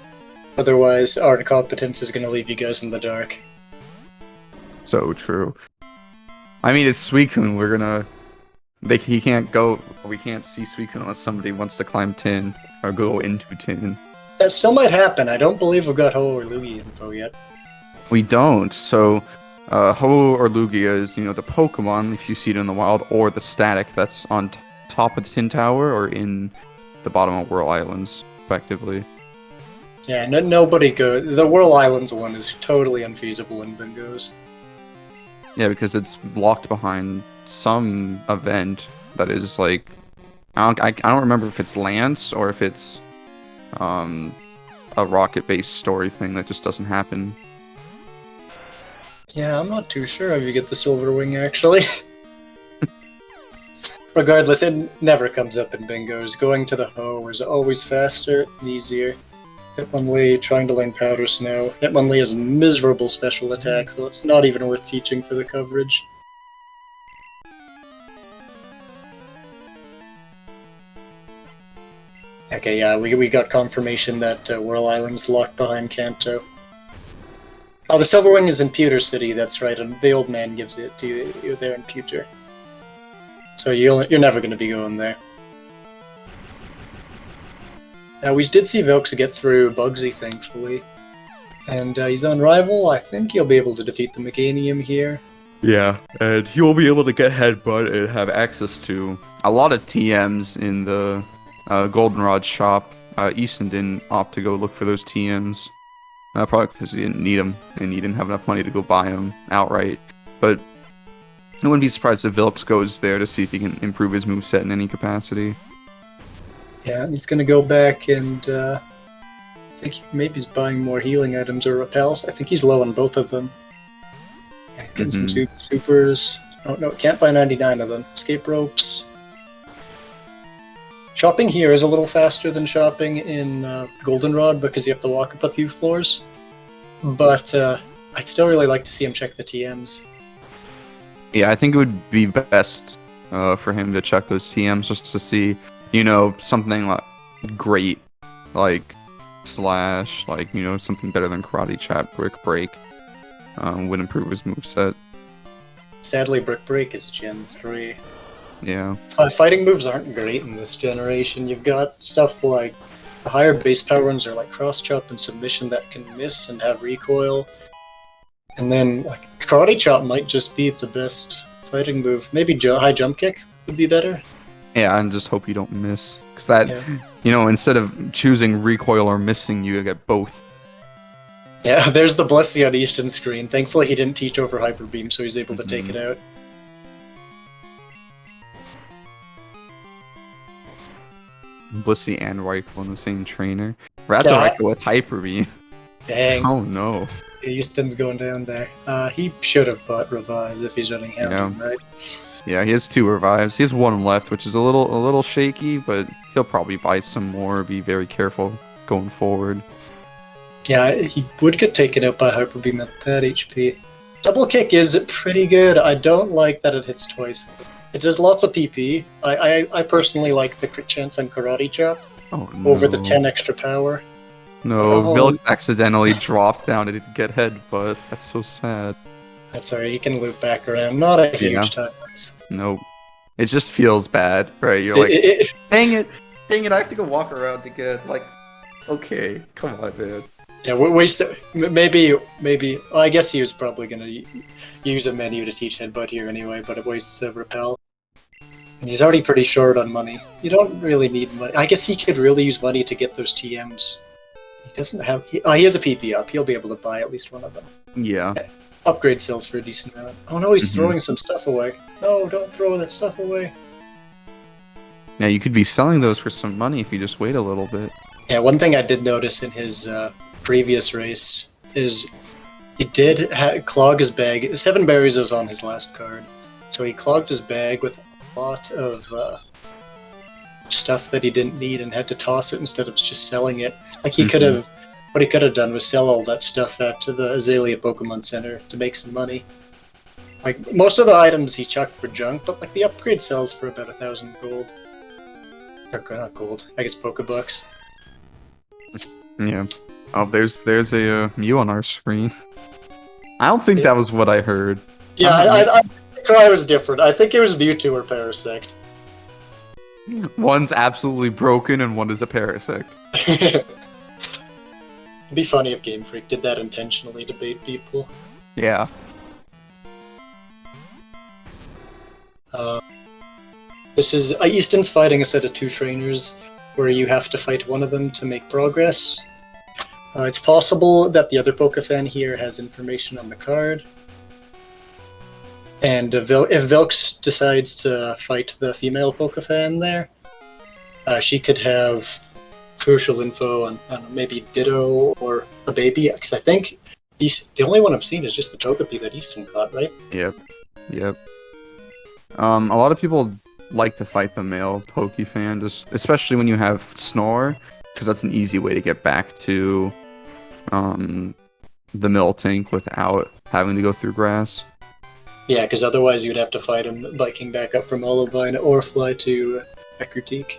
Otherwise, our incompetence is going to leave you guys in the dark. So true. I mean, it's Suicune. We're gonna... He can't go... We can't see Suicune unless somebody wants to climb Tin. Or go into Tin. That still might happen. I don't believe we've got Ho or Lugia info yet. We don't. So, Ho or Lugia is, the Pokemon, if you see it in the wild, or the static that's on top of the Tin Tower, or in the bottom of Whirl Islands, effectively. Yeah, nobody go. The Whirl Islands one is totally unfeasible in Bingos. Yeah, because it's locked behind some event that is like... I don't remember if it's Lance, or if it's a rocket-based story thing that just doesn't happen. Yeah, I'm not too sure how you get the Silver Wing, actually. Regardless, it never comes up in Bingos. Going to the Ho is always faster and easier. Hitmonlee trying to learn Powder Snow. Hitmonlee has miserable special attack, so it's not even worth teaching for the coverage. Okay, yeah, we got confirmation that Whirl Island's locked behind Kanto. Oh, the Silver Wing is in Pewter City, that's right, and the old man gives it to you there in Pewter. So you're never going to be going there. Now, we did see Vilxs get through Bugsy, thankfully. And he's on Rival. I think he'll be able to defeat the Meganium here. Yeah, and he will be able to get Headbutt and have access to a lot of TMs in the Goldenrod shop. Eastonn didn't opt to go look for those TMs. Probably because he didn't need them, and he didn't have enough money to go buy them outright. But I wouldn't be surprised if Vilxs goes there to see if he can improve his moveset in any capacity. Yeah, he's gonna go back and I think maybe he's buying more healing items or repels. I think he's low on both of them. Yeah, getting some supers. Oh no, can't buy 99 of them. Escape ropes. Shopping here is a little faster than shopping in Goldenrod because you have to walk up a few floors. But I'd still really like to see him check the TMs. Yeah, I think it would be best for him to check those TMs just to see, you know, something like great, like slash, like, you know, something better than karate chop, brick break, would improve his moveset. Sadly, brick break is Gen 3. Yeah. Fighting moves aren't great in this generation. You've got stuff like the higher base power ones are like cross chop and submission that can miss and have recoil. And then like karate chop might just be the best fighting move. Maybe high jump kick would be better. Yeah, and just hope you don't miss. Because that, you know, instead of choosing recoil or missing, you get both. Yeah, there's the blessing on Eastonn screen. Thankfully he didn't teach over Hyper Beam, so he's able to take it out. Blissey and Rifle in the same trainer. Rat's Rifle with Hyper Beam. Dang. Oh no. Eastonn's going down there. He should have bought revives if he's running Hound, right? Yeah, he has 2 revives. He has 1 left, which is a little shaky, but he'll probably buy some more. Be very careful going forward. Yeah, he would get taken out by Hyper Beam at that HP. Double kick is pretty good. I don't like that it hits twice. It does lots of PP. I personally like the crit chance on karate chop over the 10 extra power. No, Vilxs accidentally dropped down and didn't get headbutt. That's so sad. That's alright, you can loop back around. Not a huge time. Nope. It just feels bad, right? You're like, dang it, I have to go walk around again. Like, okay, come on, man. Yeah, maybe. Well, I guess he was probably gonna use a menu to teach headbutt here anyway, but it wastes repel. And he's already pretty short on money. You don't really need money. I guess he could really use money to get those TMs. He doesn't have. He has a PP up. He'll be able to buy at least one of them. Yeah. Upgrade sells for a decent amount. Oh no, he's throwing some stuff away. No, don't throw that stuff away. Yeah, you could be selling those for some money if you just wait a little bit. Yeah, one thing I did notice in his previous race is he did clog his bag. 7 berries was on his last card, so he clogged his bag with a lot of stuff that he didn't need and had to toss it instead of just selling it. Like he could have, what he could have done was sell all that stuff at the Azalea Pokemon Center to make some money. Like most of the items he chucked were junk, but like the upgrade sells for about 1,000 gold. Or not gold, I guess Pokebucks. Yeah. Oh, there's a Mew on our screen. I don't think that was what I heard. Yeah, I think I was different. I think it was Mewtwo or Parasect. One's absolutely broken and one is a Parasect. It'd be funny if Game Freak did that intentionally to bait people. Yeah. This is Eastonn's fighting a set of 2 trainers where you have to fight one of them to make progress. It's possible that the other Pokefan here has information on the card. And if Vilxs decides to fight the female Pokefan there, she could have crucial info on maybe Ditto or a baby, because I think the only one I've seen is just the Togepi that Eastonn caught, right? Yep. A lot of people like to fight the male Pokefan, especially when you have Snore, because that's an easy way to get back to the Miltank without having to go through grass. Yeah, because otherwise you'd have to fight him biking back up from Olivine or fly to Ekkertique.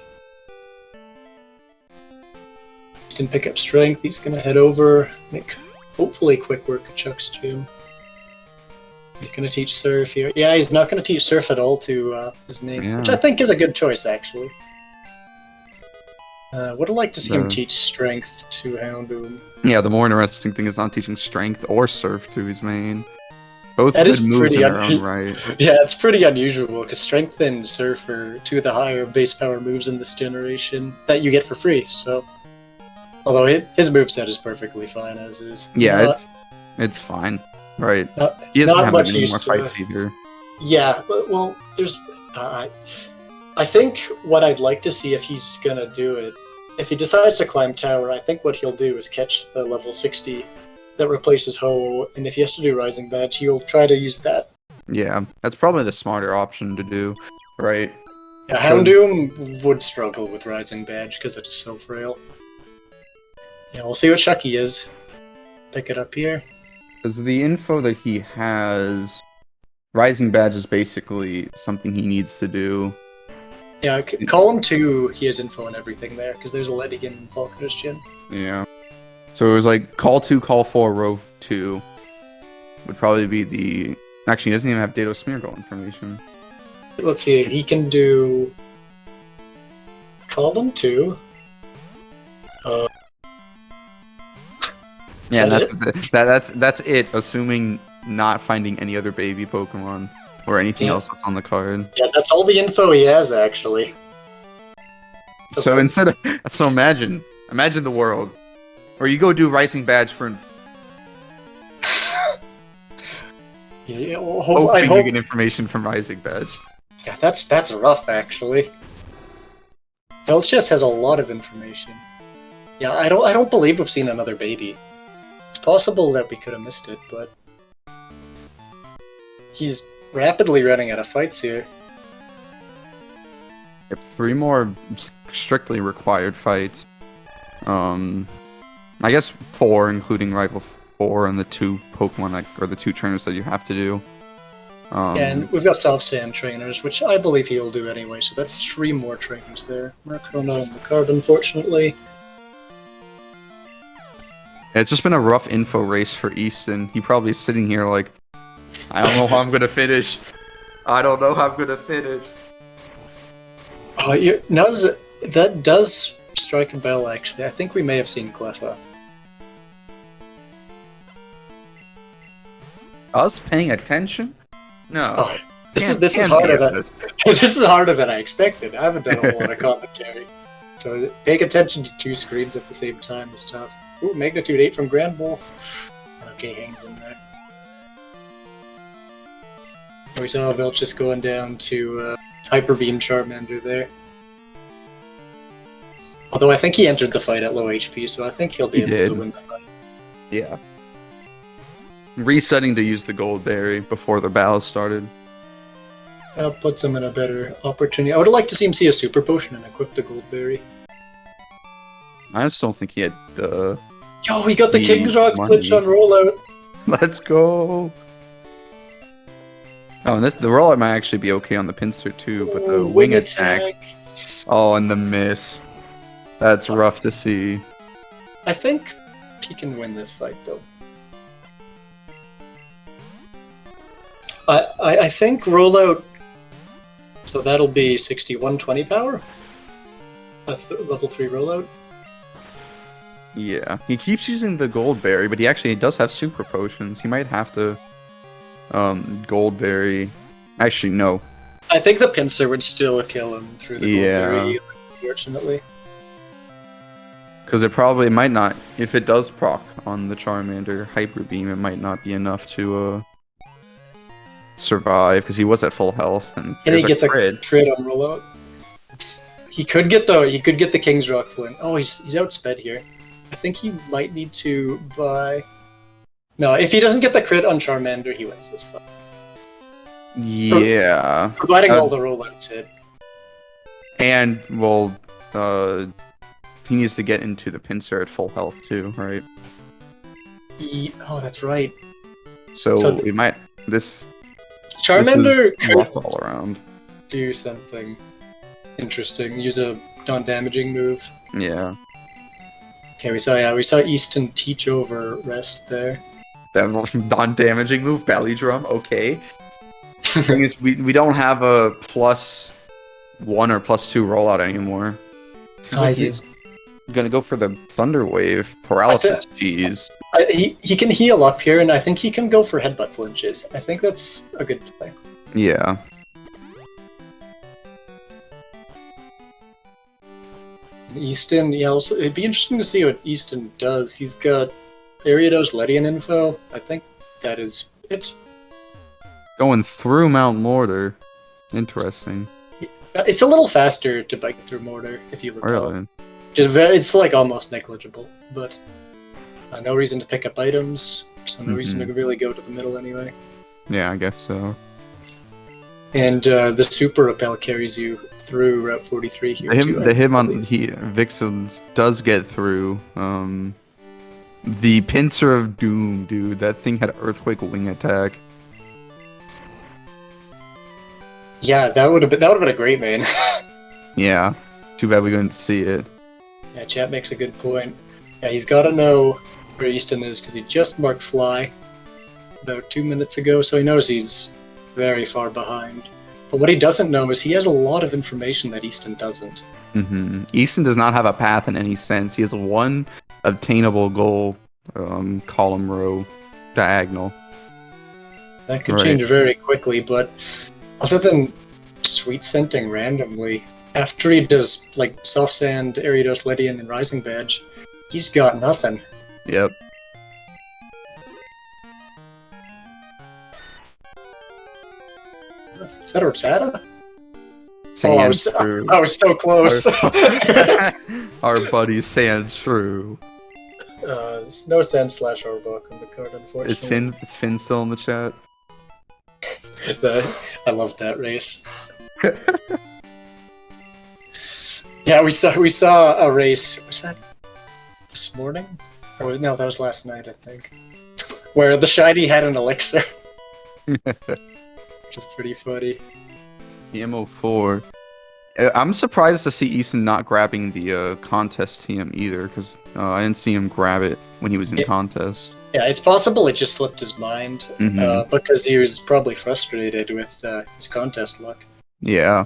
Eastonn pick up strength, he's gonna head over, make hopefully quick work of Chuck's gym. He's gonna teach Surf here. Yeah, he's not gonna teach Surf at all to his main, which I think is a good choice, actually. Would have liked to see him teach Strength to Houndoom. Yeah, the more interesting thing is not teaching Strength or Surf to his main. Both that good is moves in their own right. Yeah, it's pretty unusual, because Strength and Surf are 2 of the higher base power moves in this generation that you get for free, so... Although his moveset is perfectly fine as is. Yeah, it's fine. Right. He doesn't have any more fights either. Yeah, well, there's. I think what I'd like to see if he's gonna do it, if he decides to climb tower, I think what he'll do is catch the level 60 that replaces Ho, and if he has to do Rising Badge, he'll try to use that. Yeah, that's probably the smarter option to do, right? Yeah, Houndoom would struggle with Rising Badge because it is so frail. Yeah, we'll see what Shucky is. Pick it up here. Because the info that he has, Rising Badge is basically something he needs to do. Yeah, column 2, he has info and everything there, because there's a Ledigan and Falconer's Gym. Yeah. So it was like call 2, call 4, row 2 would probably be the... Actually, he doesn't even have Dado Smear goal information. Let's see, he can do... Column 2. Yeah, that's it, assuming not finding any other baby Pokemon or anything else that's on the card. Yeah, that's all the info he has, actually. So instead of... So imagine the world. Or you go do Rising Badge for... Yeah, hoping you get information from Rising Badge. Yeah, that's rough, actually. Vilxs has a lot of information. Yeah, I don't believe we've seen another baby. It's possible that we could have missed it, but... He's rapidly running out of fights here. Yep, 3 more strictly required fights. I guess 4, including Rival 4 and the 2 Pokemon, or the 2 trainers that you have to do. Yeah, and we've got Soft Sand trainers, which I believe he'll do anyway, so that's 3 more trainers there. Murkrow not on the card, unfortunately. It's just been a rough info race for Eastonn. He probably is sitting here like, I don't know how I'm gonna finish. I don't know how I'm gonna finish. Oh, that does strike a bell, actually. I think we may have seen Cleffa. Us paying attention? No. Oh, this is harder than this is harder than I expected. I haven't done a lot of commentary, so paying attention to 2 screens at the same time is tough. Ooh, Magnitude 8 from Grand Ball. Okay, hangs in there. We saw Vilxs going down to Hyper Beam Charmander there. Although I think he entered the fight at low HP, so I think he'll be able to win the fight. Yeah. Resetting to use the Gold Berry before the battle started. That puts him in a better opportunity. I would have liked to see him see a Super Potion and equip the Gold Berry. I just don't think he had the... Yo, he got the King's Rock glitch on rollout! Let's go! Oh, and the rollout might actually be okay on the Pinsir too, but the wing attack... Oh, and the miss. That's rough to see. I think he can win this fight, though. I think rollout... So that'll be 6120 power? Level 3 rollout? Yeah, he keeps using the Gold Berry, but he actually does have Super Potions. He might have to... Gold Berry... Actually, no. I think the Pinsir would still kill him through the Gold Berry, unfortunately. Because it might not... If it does proc on the Charmander Hyper Beam, it might not be enough to, survive, because he was at full health, and he gets a crit on rollout. He could get the King's Rock Flint. Oh, he's outsped here. I think he might need to buy... No, if he doesn't get the crit on Charmander, he wins this fight. Yeah. Providing all the rollouts hit. And, well, he needs to get into the Pinsir at full health too, right? Oh, that's right. So we might... Charmander could all around. Do something interesting. Use a non-damaging move. Yeah. Okay, we saw Eastonn teach over rest there. That non-damaging move, Belly Drum, okay. Thing is, we don't have a +1 or +2 rollout anymore. He's gonna go for the Thunder Wave, Paralysis Cheese. He can heal up here, and I think he can go for Headbutt Flinches. I think that's a good play. Yeah. Eastonn, yeah, it'd be interesting to see what Eastonn does. He's got Ariados Ledian info. I think that is it. Going through Mount Mortar. Interesting. It's a little faster to bike through Mortar, if you recall. Really? It's like almost negligible, but no reason to pick up items, so no reason to really go to the middle anyway. Yeah, I guess so. And the super rappel carries you through Route 43 here. The him on Vilxs does get through. The Pincer of Doom, dude. That thing had Earthquake Wing attack. Yeah, that would have been a great main. Yeah. Too bad we couldn't see it. Yeah, chat makes a good point. Yeah, he's got to know where Eastonn is because he just marked fly about 2 minutes ago, so he knows he's very far behind. But what he doesn't know is he has a lot of information that Eastonn doesn't. Eastonn does not have a path in any sense. He has one obtainable goal, column row, diagonal. That could change very quickly, but other than sweet scenting randomly, after he does like Soft Sand, Ariados, Lydian, and Rising Badge, he's got nothing. Yep. Is that Rotata? I was so close. Our buddy Sand True. No Sand / Orbok on the card, unfortunately. Is Finn still in the chat? I loved that race. Yeah, we saw a race. Was that this morning? Or no, that was last night, I think. Where the shiny had an elixir. Which is pretty funny. The MO4. I'm surprised to see Eastonn not grabbing the contest TM either, because I didn't see him grab it when he was in contest. Yeah, it's possible it just slipped his mind, because he was probably frustrated with his contest luck. Yeah.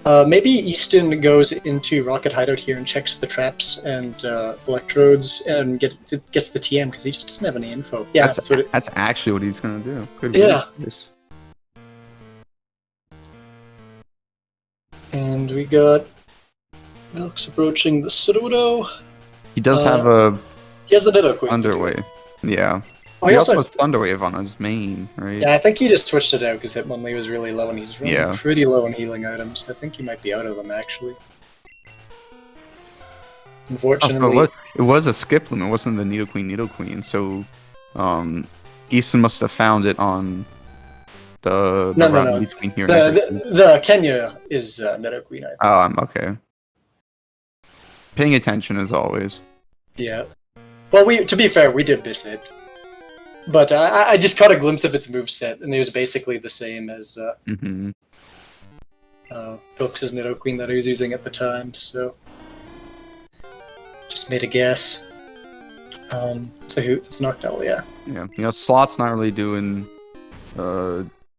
Maybe Eastonn goes into Rocket Hideout here and checks the traps and electrodes and gets the TM, because he just doesn't have any info. Yeah, that's actually what he's going to do. Good Yes. And we got Vilxs approaching the pseudo. He does have he has the Nidoqueen. Underway. Yeah. Oh, he also has Thunderwave on his main, right? Yeah, I think he just switched it out because Hitmonlee was really low and he's running pretty low on healing items. I think he might be out of them, actually. Unfortunately... look, it was a skip limit, it wasn't the Nidoqueen, so Eastonn must have found it on the route between here and the Kenya is Nidoqueen, I think. Oh, okay. Paying attention as always. Yeah. Well, to be fair, we did miss it. But I just caught a glimpse of its moveset, and it was basically the same as Vilxs' Nidoqueen that I was using at the time, so... Just made a guess. So it's Noctowl, yeah. Yeah, Slot's not really doing...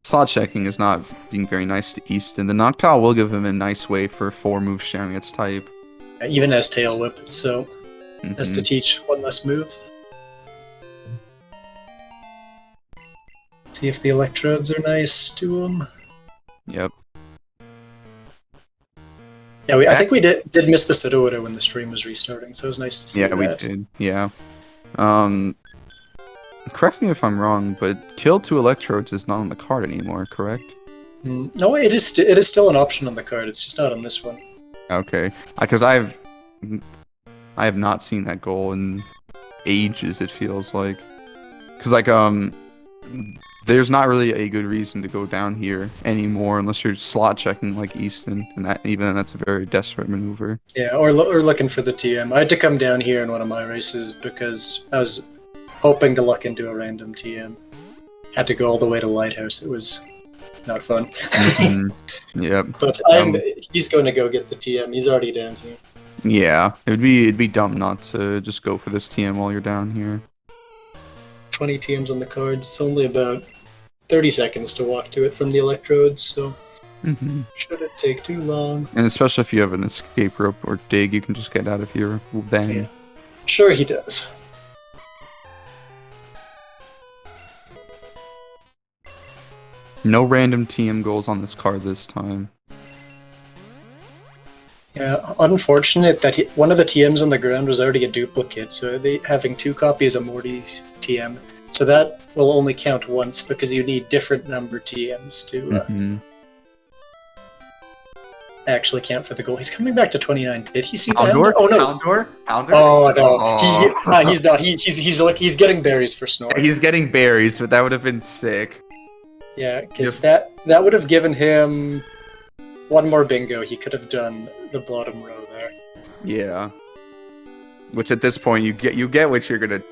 Slot checking is not being very nice to Eastonn. The Noctowl will give him a nice way for 4 moves sharing its type. Even as Tail Whip, so... Has to teach one less move. See if the electrodes are nice to him. Yep. Yeah, I think we did miss the Sudowoodo when the stream was restarting, so it was nice to see that. Yeah, we did. Yeah. Correct me if I'm wrong, but kill 2 electrodes is not on the card anymore, correct? No, it is still an option on the card. It's just not on this one. Okay, because I have not seen that goal in ages. It feels like, because there's not really a good reason to go down here anymore unless you're slot checking like Eastonn, and that's a very desperate maneuver. Yeah, or looking for the TM. I had to come down here in one of my races because I was hoping to luck into a random TM. Had to go all the way to Lighthouse. It was not fun. Yep. But he's going to go get the TM. He's already down here. Yeah, it'd be dumb not to just go for this TM while you're down here. 20 TMs on the cards. It's only about 30 seconds to walk to it from the electrodes, so shouldn't take too long. And especially if you have an escape rope or dig, you can just get out of here then. Yeah. Sure he does. No random TM goals on this card this time. Yeah, unfortunate that one of the TMs on the ground was already a duplicate, so having 2 copies of Morty's TM So that will only count once because you need different number TMs to actually count for the goal. He's coming back to 29. Did he see that? Houndor? Oh no! Houndor? Oh no! Oh. He's not. He's getting berries for Snore. He's getting berries, but that would have been sick. Yeah, because that would have given him one more bingo. He could have done the bottom row there. Yeah. Which at this point you get what you're gonna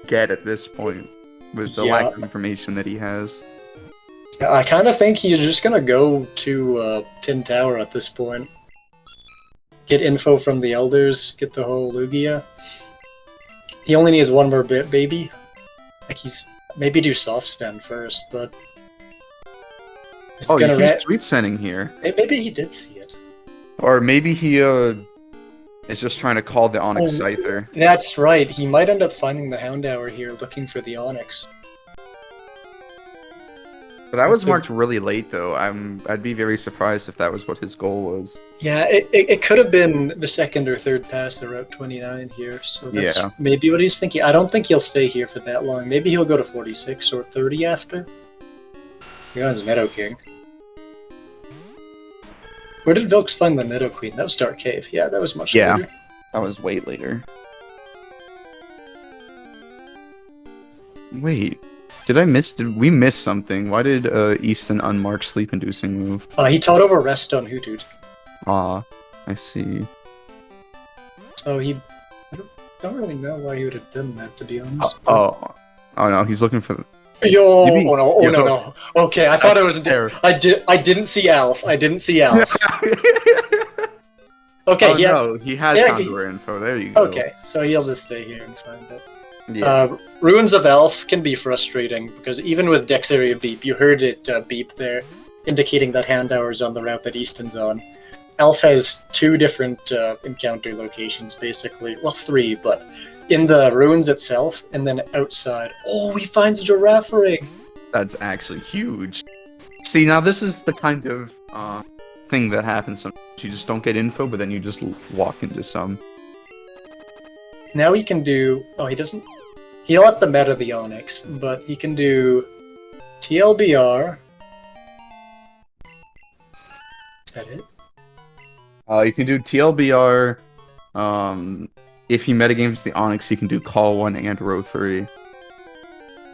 get at this point with the lack of information that he has. Yeah, I kind of think he's just gonna go to Tin Tower at this point. Get info from the elders. Get the whole Lugia. He only needs one more baby. Like he's maybe do soft stand first, but. Oh, he's sweet sending here. Maybe he did see it. Or maybe he is just trying to call the Onyx Scyther. That's right. He might end up finding the Houndour here, looking for the Onyx. But that was marked really late, though. I'd be very surprised if that was what his goal was. Yeah, it could have been the second or third pass of Route 29 here, so that's maybe what he's thinking. I don't think he'll stay here for that long. Maybe he'll go to 46 or 30 after. He has Meadow King. Where did Vilxs find the Meadow Queen? That was Dark Cave. Yeah, that was much later. That was way later. Wait, did we miss something? Why did Eastonn unmark sleep-inducing move? He taught over Rest on Hoothoot. Ah, I see. So I don't really know why he would have done that, to be honest. Oh no, he's looking for the... No. Okay, I thought it was I didn't see Alf. Okay, no, he has Houndour info. There you go. Okay, so he'll just stay here and find it. Yeah. Ruins of Elf can be frustrating because even with Dex Area Beep, you heard it beep there, indicating that Houndour is on the route that Eastonn's on. Elf has 2 different encounter locations, basically. Well, 3, but in the ruins itself, and then outside. Oh, he finds a giraffe ring! That's actually huge. See, now this is the kind of thing that happens sometimes. You just don't get info, but then you just walk into some. Now he can do... Oh, he doesn't... He'll have to meta the Onyx, but he can do TLBR. Is that it? You can do TLBR. If he metagames the Onyx, he can do Call 1 and Row 3.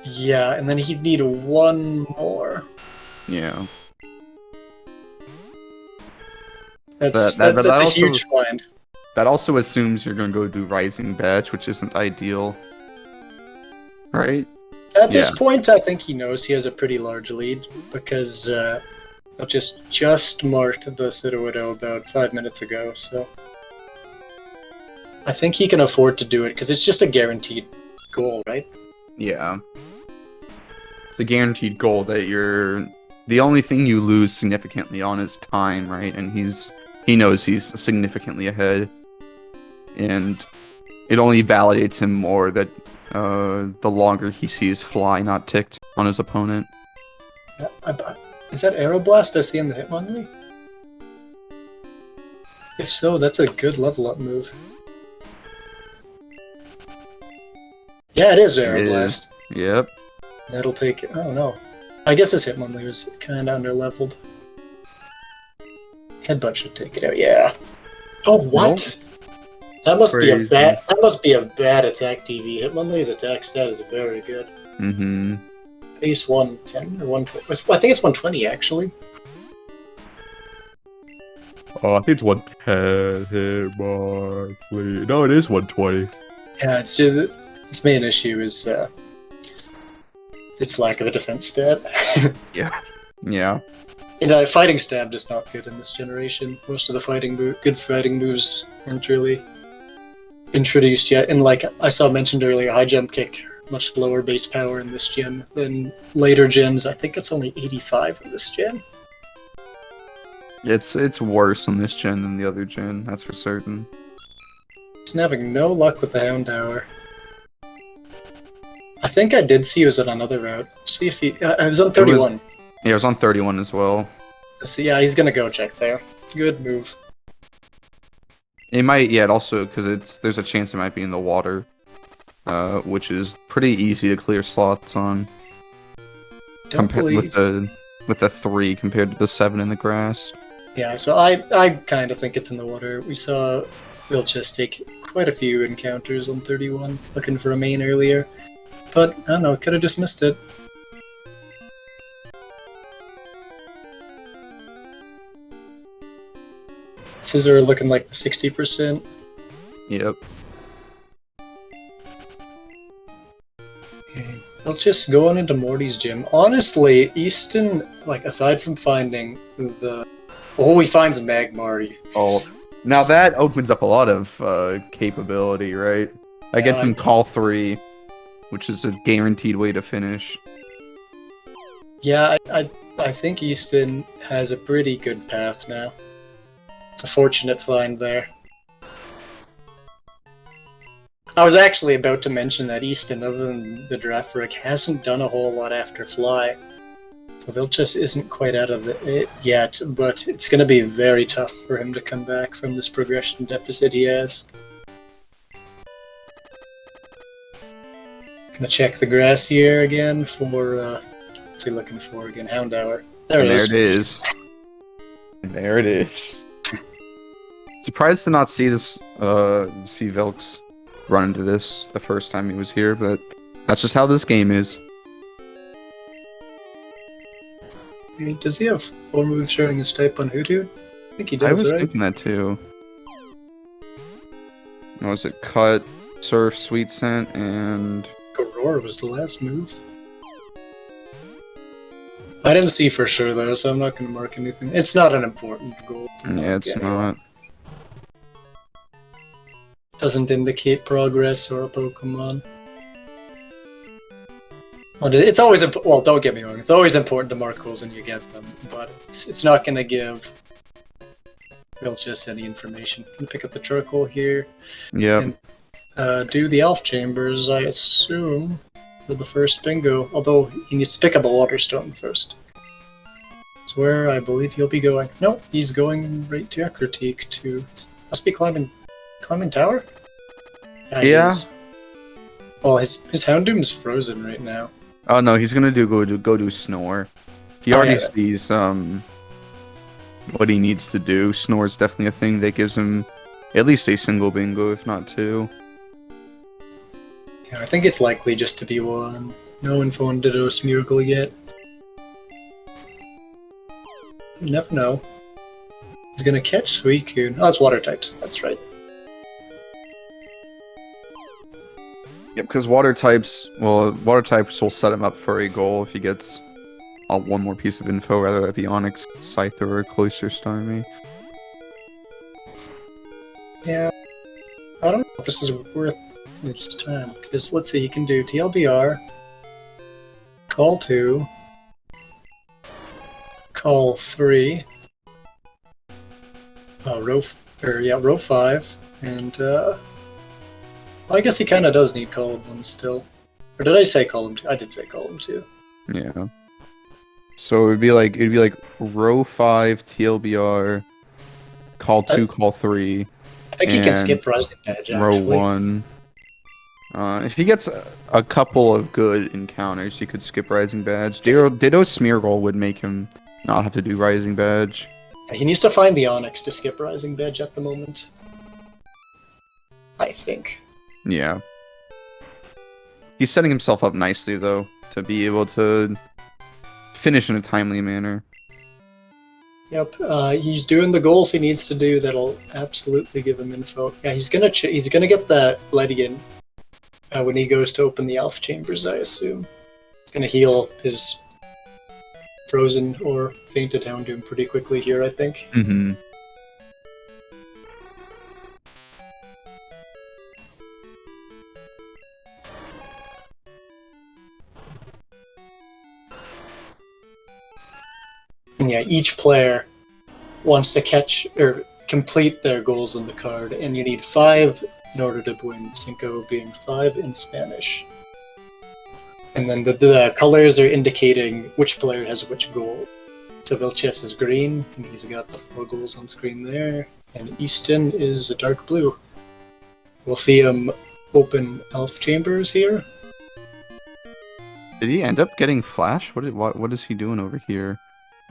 Yeah, and then he'd need 1 more. Yeah. That's a huge find. That also assumes you're going to go do Rising Batch, which isn't ideal. Right? At this point, I think he knows he has a pretty large lead, because I just marked the Citadel about 5 minutes ago, so... I think he can afford to do it, because it's just a guaranteed goal, right? Yeah. The guaranteed goal that you're... The only thing you lose significantly on is time, right? And he knows he's significantly ahead. And it only validates him more that the longer he sees Fly not ticked on his opponent. Is that Aeroblast I see in the Hitmonlee? If so, that's a good level up move. Yeah, it is Aeroblast. Yep. That'll take it. Oh no. I guess his Hitmonlee was kind of underleveled. Headbutt should take it out. Yeah. Oh, what? That must be a bad. That must be a bad attack DV. Hitmonlee's attack stat is very good. Mm-hmm. Base 110 or 120. I think it's 120 actually. Oh, I think it's 110 hit mark. No, it is 120. Yeah, its main issue is its lack of a defense stat. Yeah. And fighting stab is not good in this generation. Most of the good fighting moves aren't really introduced yet. And like I saw mentioned earlier, high jump kick, much lower base power in this gen than later gens. I think it's only 85 in this gen. It's worse on this gen than the other gen, that's for certain. He's having no luck with the Houndour. I think I did see he was on another route. See if he... I was on 31. Yeah, it was on 31 as well. So yeah, he's gonna go check there. Good move. It might, yeah, also, because there's a chance it might be in the water. which is pretty easy to clear slots on. Don't believe. With the 3 compared to the 7 in the grass. Yeah, so I kind of think it's in the water. We saw Vilxs take quite a few encounters on 31, looking for a main earlier. But, I don't know, could have just missed it. Scissor looking like the 60%. Yep. Okay, Vilxs going into Morty's gym. Honestly, Eastonn, like, aside from finding the... Oh, he finds Magmar. Oh, now that opens up a lot of capability, right? That gets him call 3, which is a guaranteed way to finish. Yeah, I think Eastonn has a pretty good path now. It's a fortunate find there. I was actually about to mention that Eastonn, other than the draft brick, hasn't done a whole lot after Fly. So Vilxs isn't quite out of it yet, but it's going to be very tough for him to come back from this progression deficit he has. Gonna check the grass here again for, what's he looking for again? Houndour. There it is. There it is. Surprised to not see this, see Vilxs run into this the first time he was here, but that's just how this game is. Does he have 4 moves showing his type on Hoothoot? I think he does, I was right? thinking that too. What was it? Cut, Surf, Sweet Scent, and... Roar was the last move. I didn't see for sure though, so I'm not going to mark anything. It's not an important goal. Yeah, it's not. Doesn't indicate progress or a Pokemon. Well, it's always well. Don't get me wrong. It's always important to mark goals when you get them, but it's not going to give Vilxs any information. I'm gonna pick up the charcoal here. Yeah. And do the Elf Chambers, I assume, for the first bingo. Although he needs to pick up a Waterstone first. That's where I believe he'll be going. Nope, he's going right to Critique to. Must be climbing tower. Yeah. Well, his Houndoom's frozen right now. Oh no, he's gonna go do Snore. He already sees what he needs to do. Snore's definitely a thing that gives him at least a single bingo, if not 2. Yeah, I think it's likely just to be 1. No info on Ditto's Miracle yet. You never know. He's gonna catch Suicune. Oh, it's water types. That's right. Yep, because water types will set him up for a goal if he gets one more piece of info, whether that be Onyx, Scyther, or Cloister Stymie. Yeah, I don't know if this is worth its time, because let's see, he can do TLBR, Call 2, Call 3, row 5, and I guess he kind of does need Column 1 still. Or did I say Column 2? I did say Column 2. Yeah. So it'd be like row 5 TLBR, Call 2, Call 3. I think he can skip Rising Badge, actually. Row 1. If he gets a couple of good encounters, he could skip Rising Badge. Ditto's Smeargle would make him not have to do Rising Badge. He needs to find the Onyx to skip Rising Badge at the moment. I think. Yeah. He's setting himself up nicely, though, to be able to finish in a timely manner. Yep, he's doing the goals he needs to do. That'll absolutely give him info. Yeah, he's gonna get that Ledigan when he goes to open the Elf Chambers, I assume. He's gonna heal his frozen or fainted Houndoom pretty quickly here, I think. Mm-hmm. And yeah, each player wants to catch or complete their goals in the card, and you need 5 in order to win. Cinco being 5 in Spanish. And then the colors are indicating which player has which goal. So Vilxs is green, and he's got the 4 goals on screen there, and Eastonn is a dark blue. We'll see him open elf chambers here. Did he end up getting flash? What is he doing over here?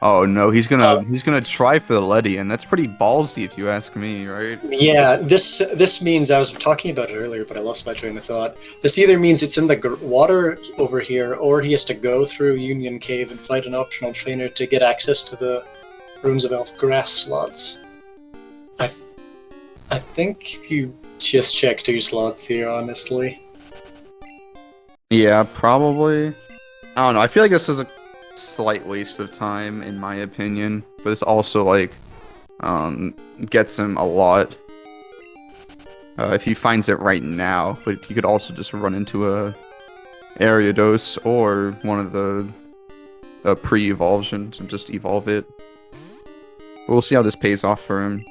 Oh no, he's gonna try for the Letty, and that's pretty ballsy if you ask me, right? Yeah, this means, I was talking about it earlier, but I lost my train of thought. This either means it's in the water over here, or he has to go through Union Cave and fight an optional trainer to get access to the Runes of Elf grass slots. I think you just check 2 slots here, honestly. Yeah, probably. I don't know. I feel like this is a slight waste of time, in my opinion. But this also, like, gets him a lot. If he finds it right now. But he could also just run into a Ariados or one of the pre-evolsions and just evolve it. But we'll see how this pays off for him.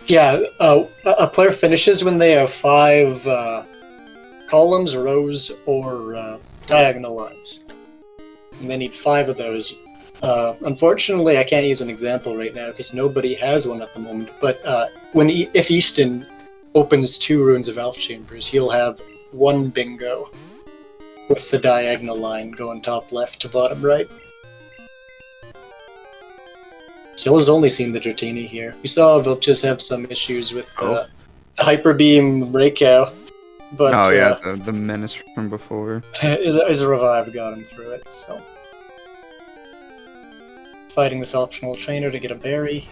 Yeah, a player finishes when they have 5 columns, rows, or diagonal lines. And they need 5 of those. Unfortunately, I can't use an example right now because nobody has one at the moment. But if Eastonn opens 2 Runes of Elf Chambers, he'll have 1 bingo with the diagonal line going top left to bottom right. Still has only seen the Dratini here. We saw Vilxs have some issues with the Hyper Beam breakout. But, oh yeah, the menace from before. His revive got him through it, so. Fighting this optional trainer to get a berry.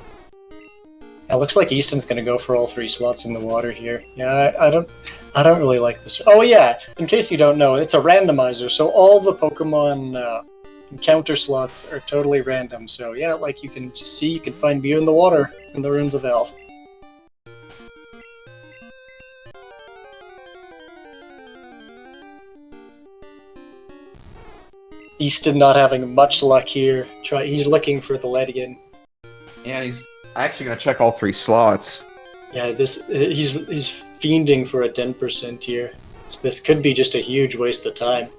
It looks like Eastonn's gonna go for all 3 slots in the water here. Yeah, I don't really like this. Oh yeah, in case you don't know, it's a randomizer, so all the Pokemon encounter slots are totally random. So yeah, like you can just see, you can find View in the water in the Runes of Elf. Eastonn not having much luck here. He's looking for the Ledian. Yeah, he's actually gonna check all 3 slots. Yeah, he's fiending for a 10% here. This could be just a huge waste of time.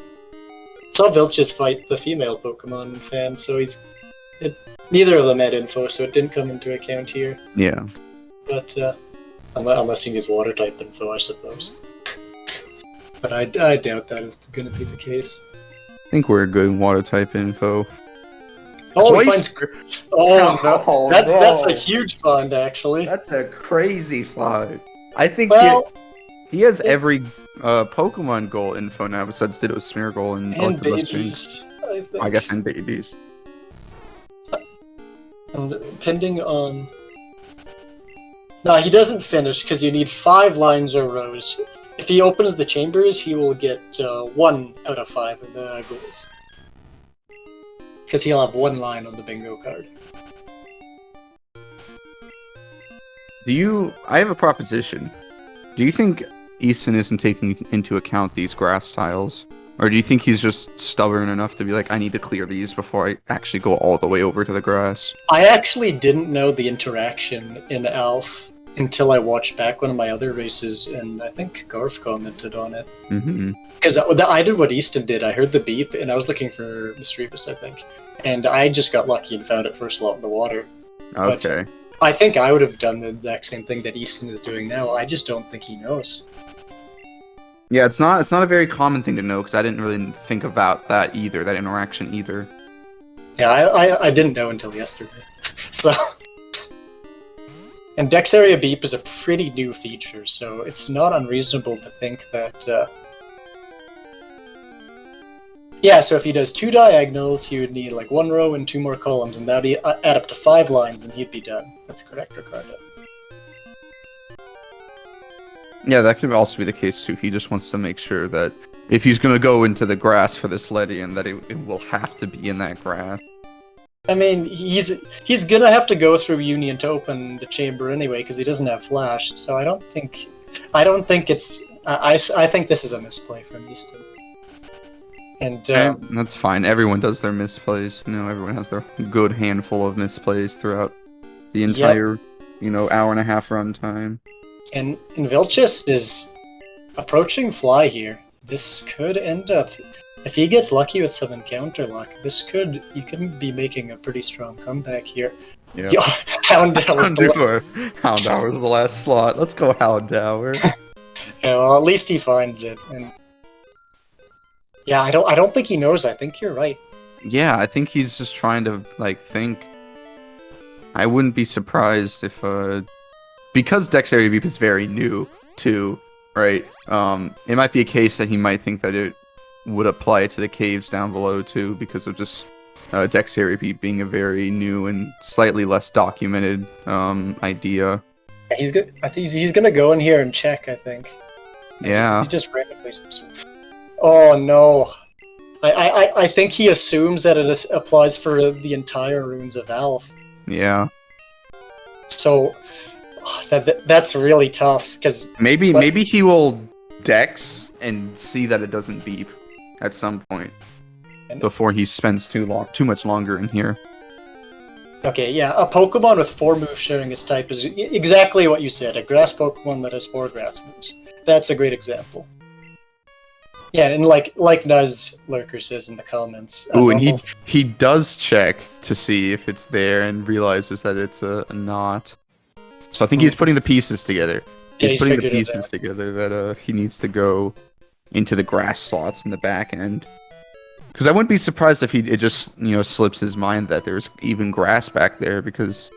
Saw Vilxs fight the female Pokemon fan, so neither of them had info, so it didn't come into account here. Yeah. But unless he needs water type info, I suppose. But I doubt that is going to be the case. I think we're good water type info. Oh, no. That's a huge fund, actually. That's a crazy find. I think he has every Pokemon goal info now besides Ditto Smeargle and babies, I guess, and babies. And depending on... No, he doesn't finish because you need 5 lines or rows. If he opens the chambers, he will get 1 out of 5 of the goals. Because he'll have 1 line on the bingo card. I have a proposition. Do you think Eastonn isn't taking into account these grass tiles? Or do you think he's just stubborn enough to be like, I need to clear these before I actually go all the way over to the grass? I actually didn't know the interaction in Alph until I watched back one of my other races, and I think Garf commented on it. Because I did what Eastonn did. I heard the beep, and I was looking for Mischievous, I think. And I just got lucky and found it first slot in the water. Okay. But I think I would have done the exact same thing that Eastonn is doing now. I just don't think he knows. Yeah, it's not a very common thing to know, because I didn't really think about that either, that interaction either. Yeah, I didn't know until yesterday. So... And Dex Area Beep is a pretty new feature, so it's not unreasonable to think that... Yeah, so if he does 2 diagonals, he would need like 1 row and 2 more columns, and that would add up to 5 lines, and he'd be done. That's correct, Ricardo. Yeah, that could also be the case too. He just wants to make sure that if he's going to go into the grass for this Ledian, that it will have to be in that grass. I mean, he's gonna have to go through Union to open the chamber anyway, because he doesn't have Flash, so I don't think it's... I think this is a misplay from Eastonn. And that's fine. Everyone does their misplays. You know, everyone has their good handful of misplays throughout the entire, hour and a half run time. And Vilxs is approaching Fly here. This could end up... If he gets lucky with some encounter luck, you could be making a pretty strong comeback here. Yeah. Houndour is the last slot. Let's go Houndour. Yeah, well, at least he finds it. And yeah, I don't think he knows. I think you're right. Yeah, I think he's just trying to like think. I wouldn't be surprised if because Dexterity Beep is very new too, right? It might be a case that he might think that it would apply to the caves down below too, because of just Dexterity Beep being a very new and slightly less documented idea. Yeah, he's good. I think he's gonna go in here and check. I think. Yeah. He just randomly. Oh no! I think he assumes that it applies for the entire runes of Alf. Yeah. So that's really tough because maybe he will Dex and see that it doesn't beep at some point before he spends too much longer in here. Okay, yeah, a Pokemon with 4 moves sharing its type is exactly what you said. A grass Pokemon that has 4 grass moves. That's a great example. Yeah, and like Nuz Lurker says in the comments. Ooh, and he does check to see if it's there and realizes that it's a not. So I think he's putting the pieces together. Yeah, He's putting the pieces together that he needs to go into the grass slots in the back end. Because I wouldn't be surprised if it just slips his mind that there's even grass back there. Because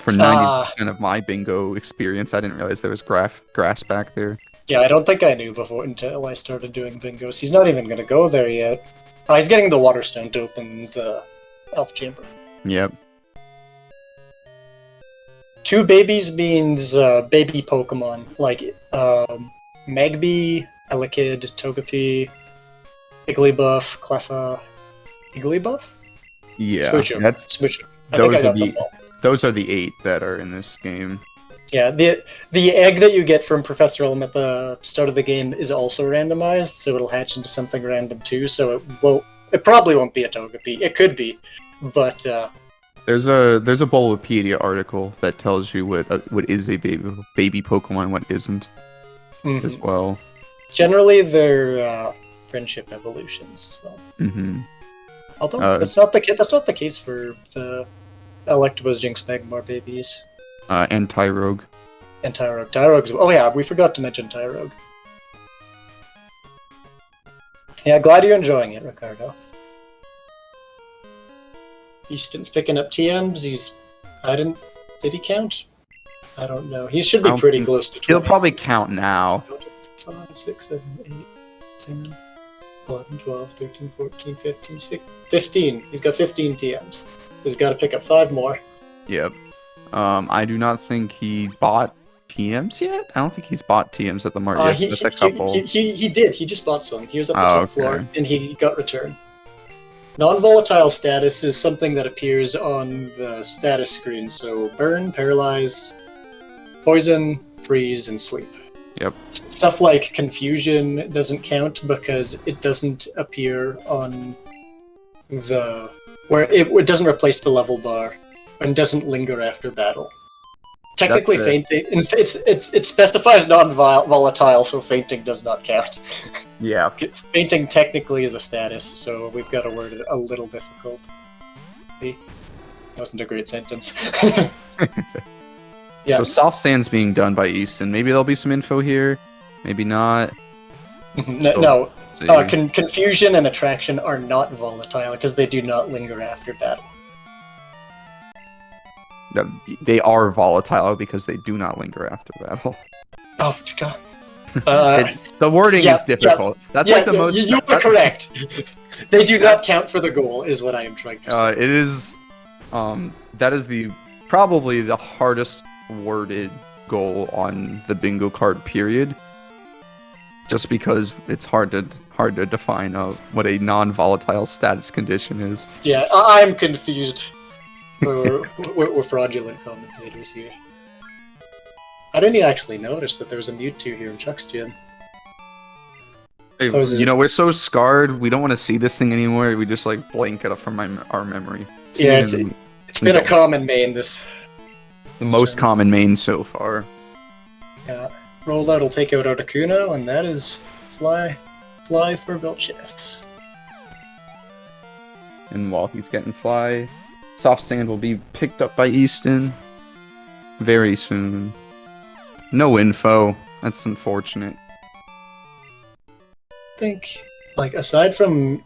for 90% of my bingo experience, I didn't realize there was grass back there. Yeah, I don't think I knew before until I started doing bingos. He's not even going to go there yet. He's getting the water stone to open the elf chamber. Yep. 2 babies means baby Pokemon, like Magby, Elekid, Togepi, Igglybuff, Cleffa, Igglybuff? Yeah, Smoocher. Those are the 8 that are in this game. Yeah, the egg that you get from Professor Elm at the start of the game is also randomized, so it'll hatch into something random too. So it probably won't be a Togepi. It could be, but there's a Bulbapedia article that tells you what is a baby Pokemon and what isn't as well. Generally, they're friendship evolutions. So. Although that's not the case for the Electabuzz, Jinx, Magmar babies. And Tyrogue. And Tyrogue. Tyrogue's... Oh yeah, we forgot to mention Tyrogue. Yeah, glad you're enjoying it, Ricardo. Easton's picking up TMs. Did he count? I don't know. He should be pretty close to 20. He'll probably count now. 5, 6, 7, 8, 10, 11, 12, 13, 14, 15, 16, 15. He's got 15 TMs. He's got to pick up 5 more. Yep. I do not think he bought TMs yet. I don't think he's bought TMs at the market. Just a couple. He did. He just bought some. He was at the top floor, and he got returned. Non-volatile status is something that appears on the status screen. So burn, paralyze, poison, freeze, and sleep. Yep. Stuff like confusion doesn't count because it doesn't appear on where it doesn't replace the level bar. And doesn't linger after battle. Technically, fainting. It specifies non-volatile, so fainting does not count. Yeah. Fainting technically is a status, so we've got to word it a little difficult. That wasn't a great sentence. Yeah. So soft sand's being done by Eastonn. Maybe there'll be some info here. Maybe not. No. Confusion and attraction are not volatile because they do not linger after battle. They are volatile because they do not linger after battle. Oh god. The wording is difficult. That's like the most. You are correct. They do not count for the goal, is what I am trying to say. It is. That is probably the hardest worded goal on the bingo card. Period. Just because it's hard to define what a non-volatile status condition is. Yeah, I'm confused. We're fraudulent commentators here. I didn't actually notice that there was a Mewtwo here in Chuck's gym. Hey, we're so scarred, we don't want to see this thing anymore, we just like blank it up from our memory. It's been a common main the most common main so far. Yeah. Rollout will take out Articuno, and that is fly for Vilxs. And while he's getting fly, Soft Sand will be picked up by Eastonn very soon. No info. That's unfortunate. think, like, aside from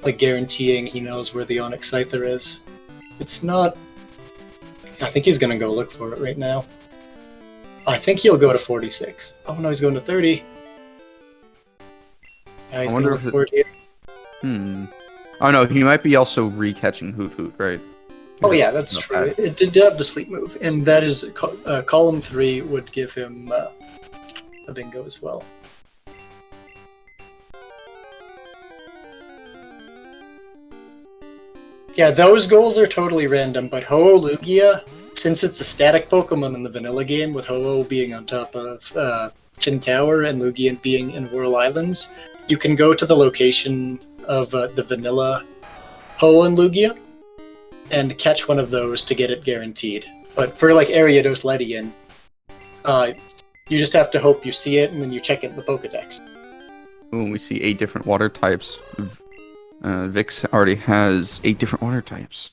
like guaranteeing he knows where the Onyx Scyther is, it's not. I think he's gonna go look for it right now. I think he'll go to 46. Oh no, he's going to 30. Yeah, he's gonna look for it here. Oh no, he might be also re-catching Hoot Hoot, right? Oh yeah, that's true. It did have the sleep move, and that is column 3 would give him a bingo as well. Yeah, those goals are totally random, but Ho-Oh Lugia, since it's a static Pokemon in the vanilla game, with Ho-Oh being on top of Tin Tower and Lugia being in Whirl Islands, you can go to the location of the vanilla Ho-Oh and Lugia and catch one of those to get it guaranteed. But for like Ariados Ledian, you just have to hope you see it and then you check it in the Pokedex. Ooh, we see 8 different water types. Vilxs already has 8 different water types.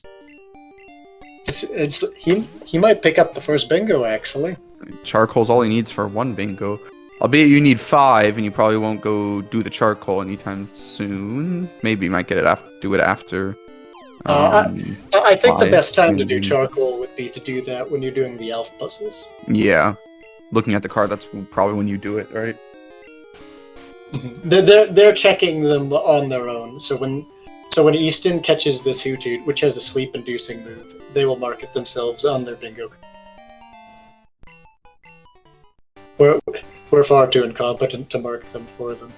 He might pick up the first bingo, actually. Charcoal's all he needs for 1 bingo. Albeit you need 5, and you probably won't go do the charcoal anytime soon. Maybe you might get it do it after. I think the best time to do charcoal would be to do that when you're doing the elf puzzles. Yeah. Looking at the card, that's probably when you do it, right? They're checking them on their own. So when Eastonn catches this Hoot Hoot, which has a sleep-inducing move, they will mark it themselves on their bingo. We're far too incompetent to mark them for them.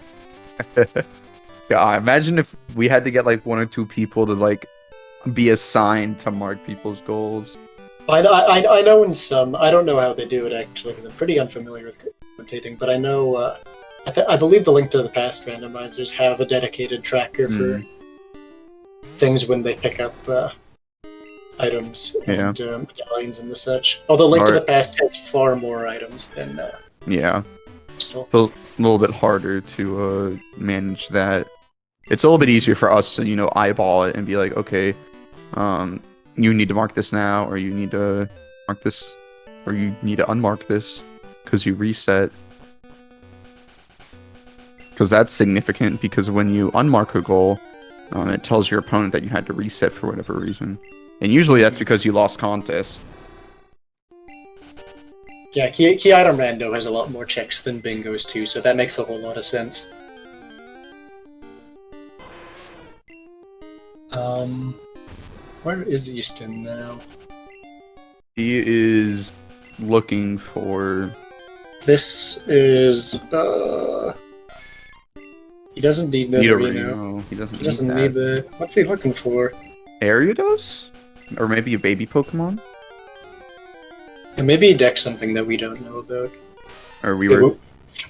Yeah, imagine if we had to get like 1 or 2 people to like be assigned to mark people's goals. I know in some. I don't know how they do it actually, because I'm pretty unfamiliar with commentating. But I know. I believe the Link to the Past randomizers have a dedicated tracker for things when they pick up items and medallions and the such. Although Link to the Past has far more items than Crystal. So a little bit harder to manage that. It's a little bit easier for us to eyeball it and be like, okay, you need to mark this now, or you need to mark this, or you need to unmark this because you reset. Because that's significant, because when you unmark a goal, it tells your opponent that you had to reset for whatever reason. And usually that's because you lost contest. Yeah, Key Item Rando has a lot more checks than Bingo's too, so that makes a whole lot of sense. Where is Eastonn now? He is looking for... This is, he doesn't need Nidorino. He doesn't need the... What's he looking for? Ariados? Or maybe a baby Pokemon? And maybe he decks something that we don't know about. Or we were...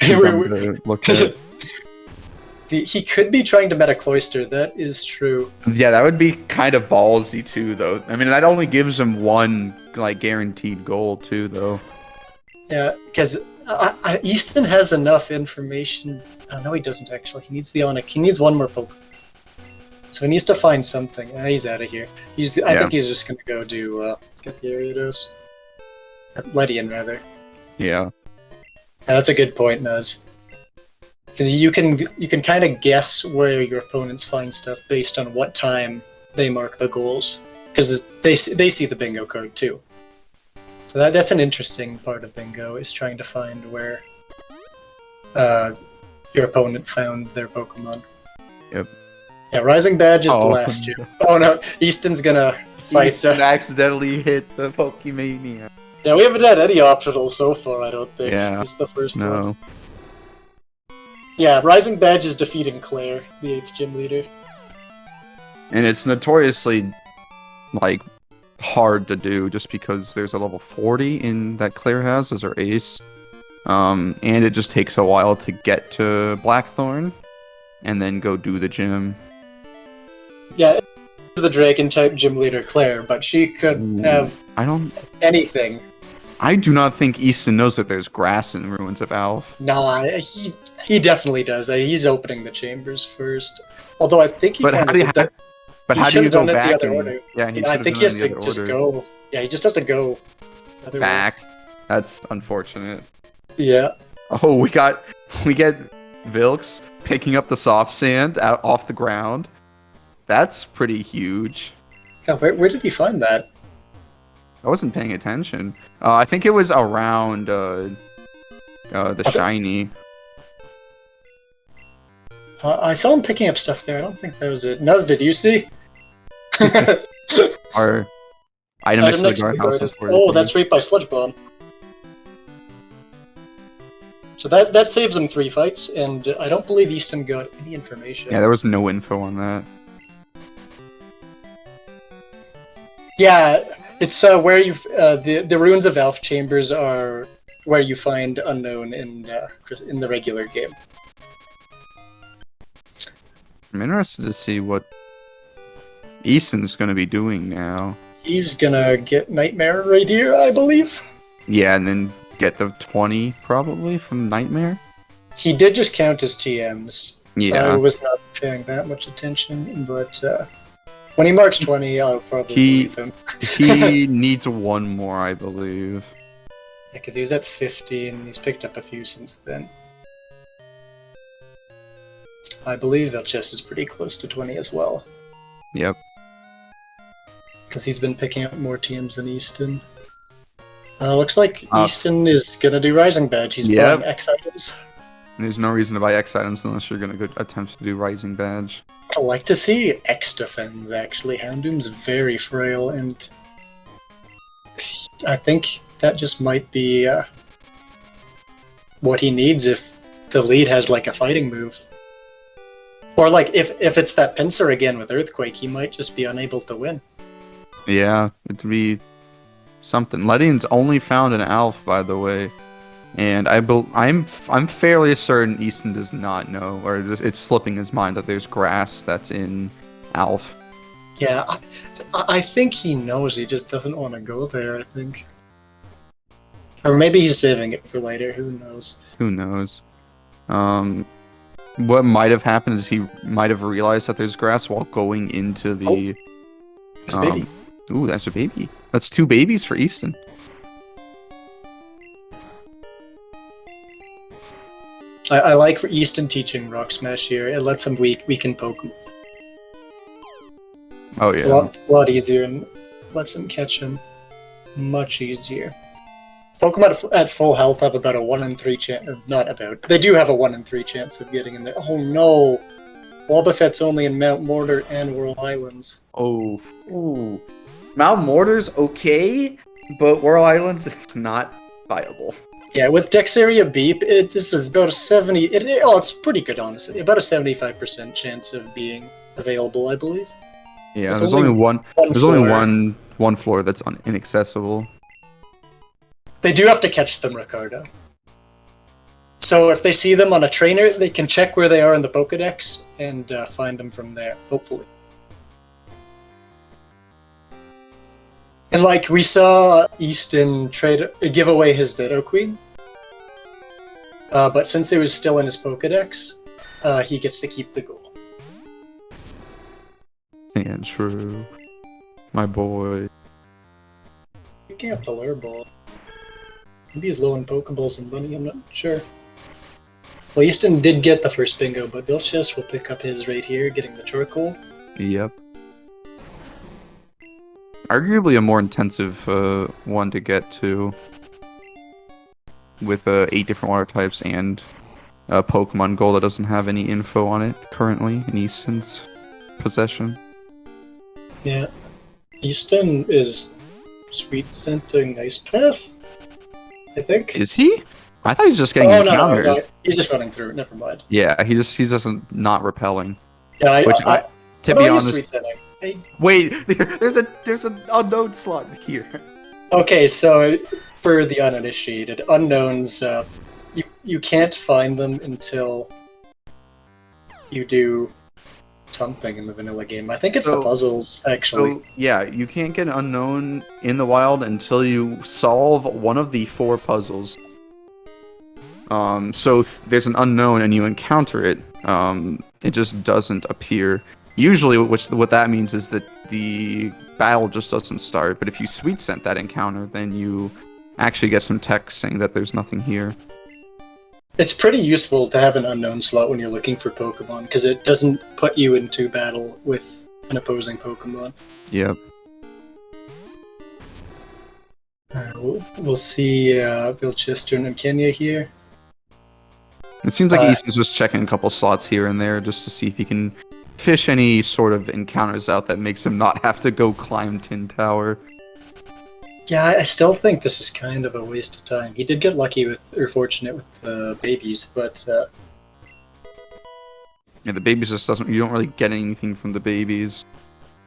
to look at it. He could be trying to meta Cloyster, that is true. Yeah, that would be kind of ballsy too, though. I mean, that only gives him 1, like, guaranteed goal too, though. Yeah, because Eastonn has enough information. No, he doesn't actually. He needs the Onyx. He needs 1 more Pokemon. So he needs to find something. He's out of here. I think he's just gonna go do get the Ariados. Ledian, rather. Yeah. That's a good point, Nuz. Because you can kind of guess where your opponents find stuff based on what time they mark the goals. Because they see the bingo card too. So that's an interesting part of bingo, is trying to find where your opponent found their Pokemon. Yep. Yeah, Rising Badge is the last year. Oh no, Eastonn's gonna fight. Eastonn accidentally hit the Pokemania. Yeah, we haven't had any optionals so far, I don't think. Yeah. It's the first one. Yeah, Rising Badge is defeating Claire, the 8th gym leader. And it's notoriously, like, hard to do just because there's a level 40 in that Claire has as her ace. And it just takes a while to get to Blackthorn and then go do the gym. Yeah, it's the Dragon-type gym leader Claire, but she could have anything. I do not think Eastonn knows that there's grass in Ruins of Alph. Nah, he definitely does. He's opening the chambers first. Although I think he kind of did that. But how do you go back? I think he has to just go. Yeah, he just has to go. Back. That's unfortunate. Yeah. Oh, we get Vilxs picking up the soft sand off the ground. That's pretty huge. Oh, where did he find that? I wasn't paying attention. I think it was around the shiny. I saw him picking up stuff there. I don't think that was it. Nuz, did you see? Our item next to the guardhouse. Oh, that's right by Sludge Bomb. So that saves him 3 fights, and I don't believe Eastonn got any information. Yeah, there was no info on that. Yeah, it's where you've the ruins of Elf Chambers are where you find Unknown in the regular game. I'm interested to see what Eastonn's gonna be doing now. He's gonna get Nightmare right here, I believe. Yeah, and then get the 20 probably from Nightmare. He did just count his TMs. Yeah, I was not paying that much attention, but when he marks 20, I'll probably believe him. He needs one more, I believe. Yeah, because he was at 50 and he's picked up a few since then. I believe Vilxs is pretty close to 20 as well. Yep. Because he's been picking up more TMs than Eastonn. Looks like Eastonn is gonna do Rising Badge. He's buying X items. There's no reason to buy X items unless you're gonna attempt to do Rising Badge. I like to see X defends, actually. Houndoom's very frail, and I think that just might be what he needs if the lead has like a fighting move. Or like if it's that pincer again with Earthquake, he might just be unable to win. Yeah, it'd be something. Ledion's only found an Alf, by the way, and I'm fairly certain Eastonn does not know, or it's slipping his mind that there's grass that's in Alf. Yeah, I think he knows. He just doesn't want to go there. I think, or maybe he's saving it for later. Who knows? Who knows? What might have happened is he might have realized that there's grass while going into the. There's a baby. Ooh, that's a baby. That's 2 babies for Eastonn. I like for Eastonn teaching Rock Smash here. It lets him weaken Pokemon. Oh yeah. A lot easier and lets him catch him much easier. Pokemon at full health have about a 1 in 3 chance. Not about. They do have a 1 in 3 chance of getting in there. Oh no! Wobbuffet's only in Mount Mortar and Whirl Islands. Oh. Ooh. Mount Mortar's okay, but Whirl Islands is not viable. Yeah, with Dex Area Beep, this is about a 70. It's pretty good, honestly. About a 75% chance of being available, I believe. Yeah, With there's only one. There's floor. only one floor that's inaccessible. They do have to catch them, Ricardo. So if they see them on a trainer, they can check where they are in the Pokedex and find them from there, hopefully. And like we saw Eastonn give away his Ditto Queen, but since it was still in his Pokedex, he gets to keep the goal. And true, my boy. Picking up the Lure Ball. Maybe he's low on Pokeballs and money. I'm not sure. Well, Eastonn did get the first bingo, but Vilxs will pick up his right here, getting the charcoal. Yep. Arguably a more intensive one to get to, with 8 different water types and a Pokemon Go that doesn't have any info on it currently in Eastonn's possession. Yeah, Eastonn is sweet scenting Ice Path, I think. Is he? I thought he was just getting encounters. No, he's just running through. Never mind. Yeah, he's just not repelling. Yeah, to be honest. Sweet scenting. Wait, there's an unknown slot here. Okay, so for the uninitiated, unknowns, you can't find them until you do something in the vanilla game. I think it's the puzzles, actually. So, yeah, you can't get an unknown in the wild until you solve one of the 4 puzzles. So if there's an unknown and you encounter it, it just doesn't appear. Usually, what that means is that the battle just doesn't start, but if you sweet scent that encounter, then you actually get some text saying that there's nothing here. It's pretty useful to have an unknown slot when you're looking for Pokemon, because it doesn't put you into battle with an opposing Pokemon. Yep. We'll see Vilxs and Kenya here. It seems like Easton's just checking a couple slots here and there just to see if he can fish any sort of encounters out that makes him not have to go climb Tin Tower. Yeah, I still think this is kind of a waste of time. He did get lucky with, or fortunate with the babies, but yeah, the babies just doesn't. You don't really get anything from the babies.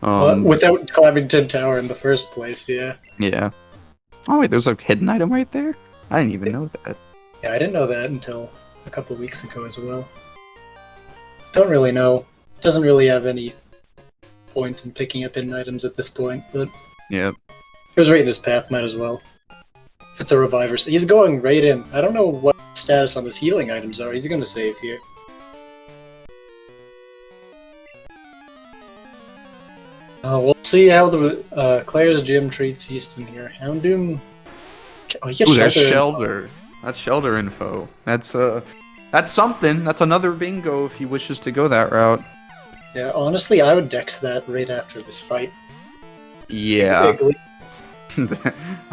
Without climbing Tin Tower in the first place, yeah. Yeah. Oh wait, there's a hidden item right there. I didn't even know that. Yeah, I didn't know that until a couple weeks ago as well. Don't really know. Doesn't really have any point in picking up hidden items at this point, but Yeah. it was right in his path, might as well. If it's a reviver, he's going right in. I don't know what status on his healing items are. He's gonna save here. We'll see how the Claire's gym treats Eastonn here. Houndoom. Oh, he gets Ooh, there's Shelter. Shelter. That's Shelter info. That's something. That's another bingo if he wishes to go that route. Yeah, honestly, I would dex that right after this fight. Yeah.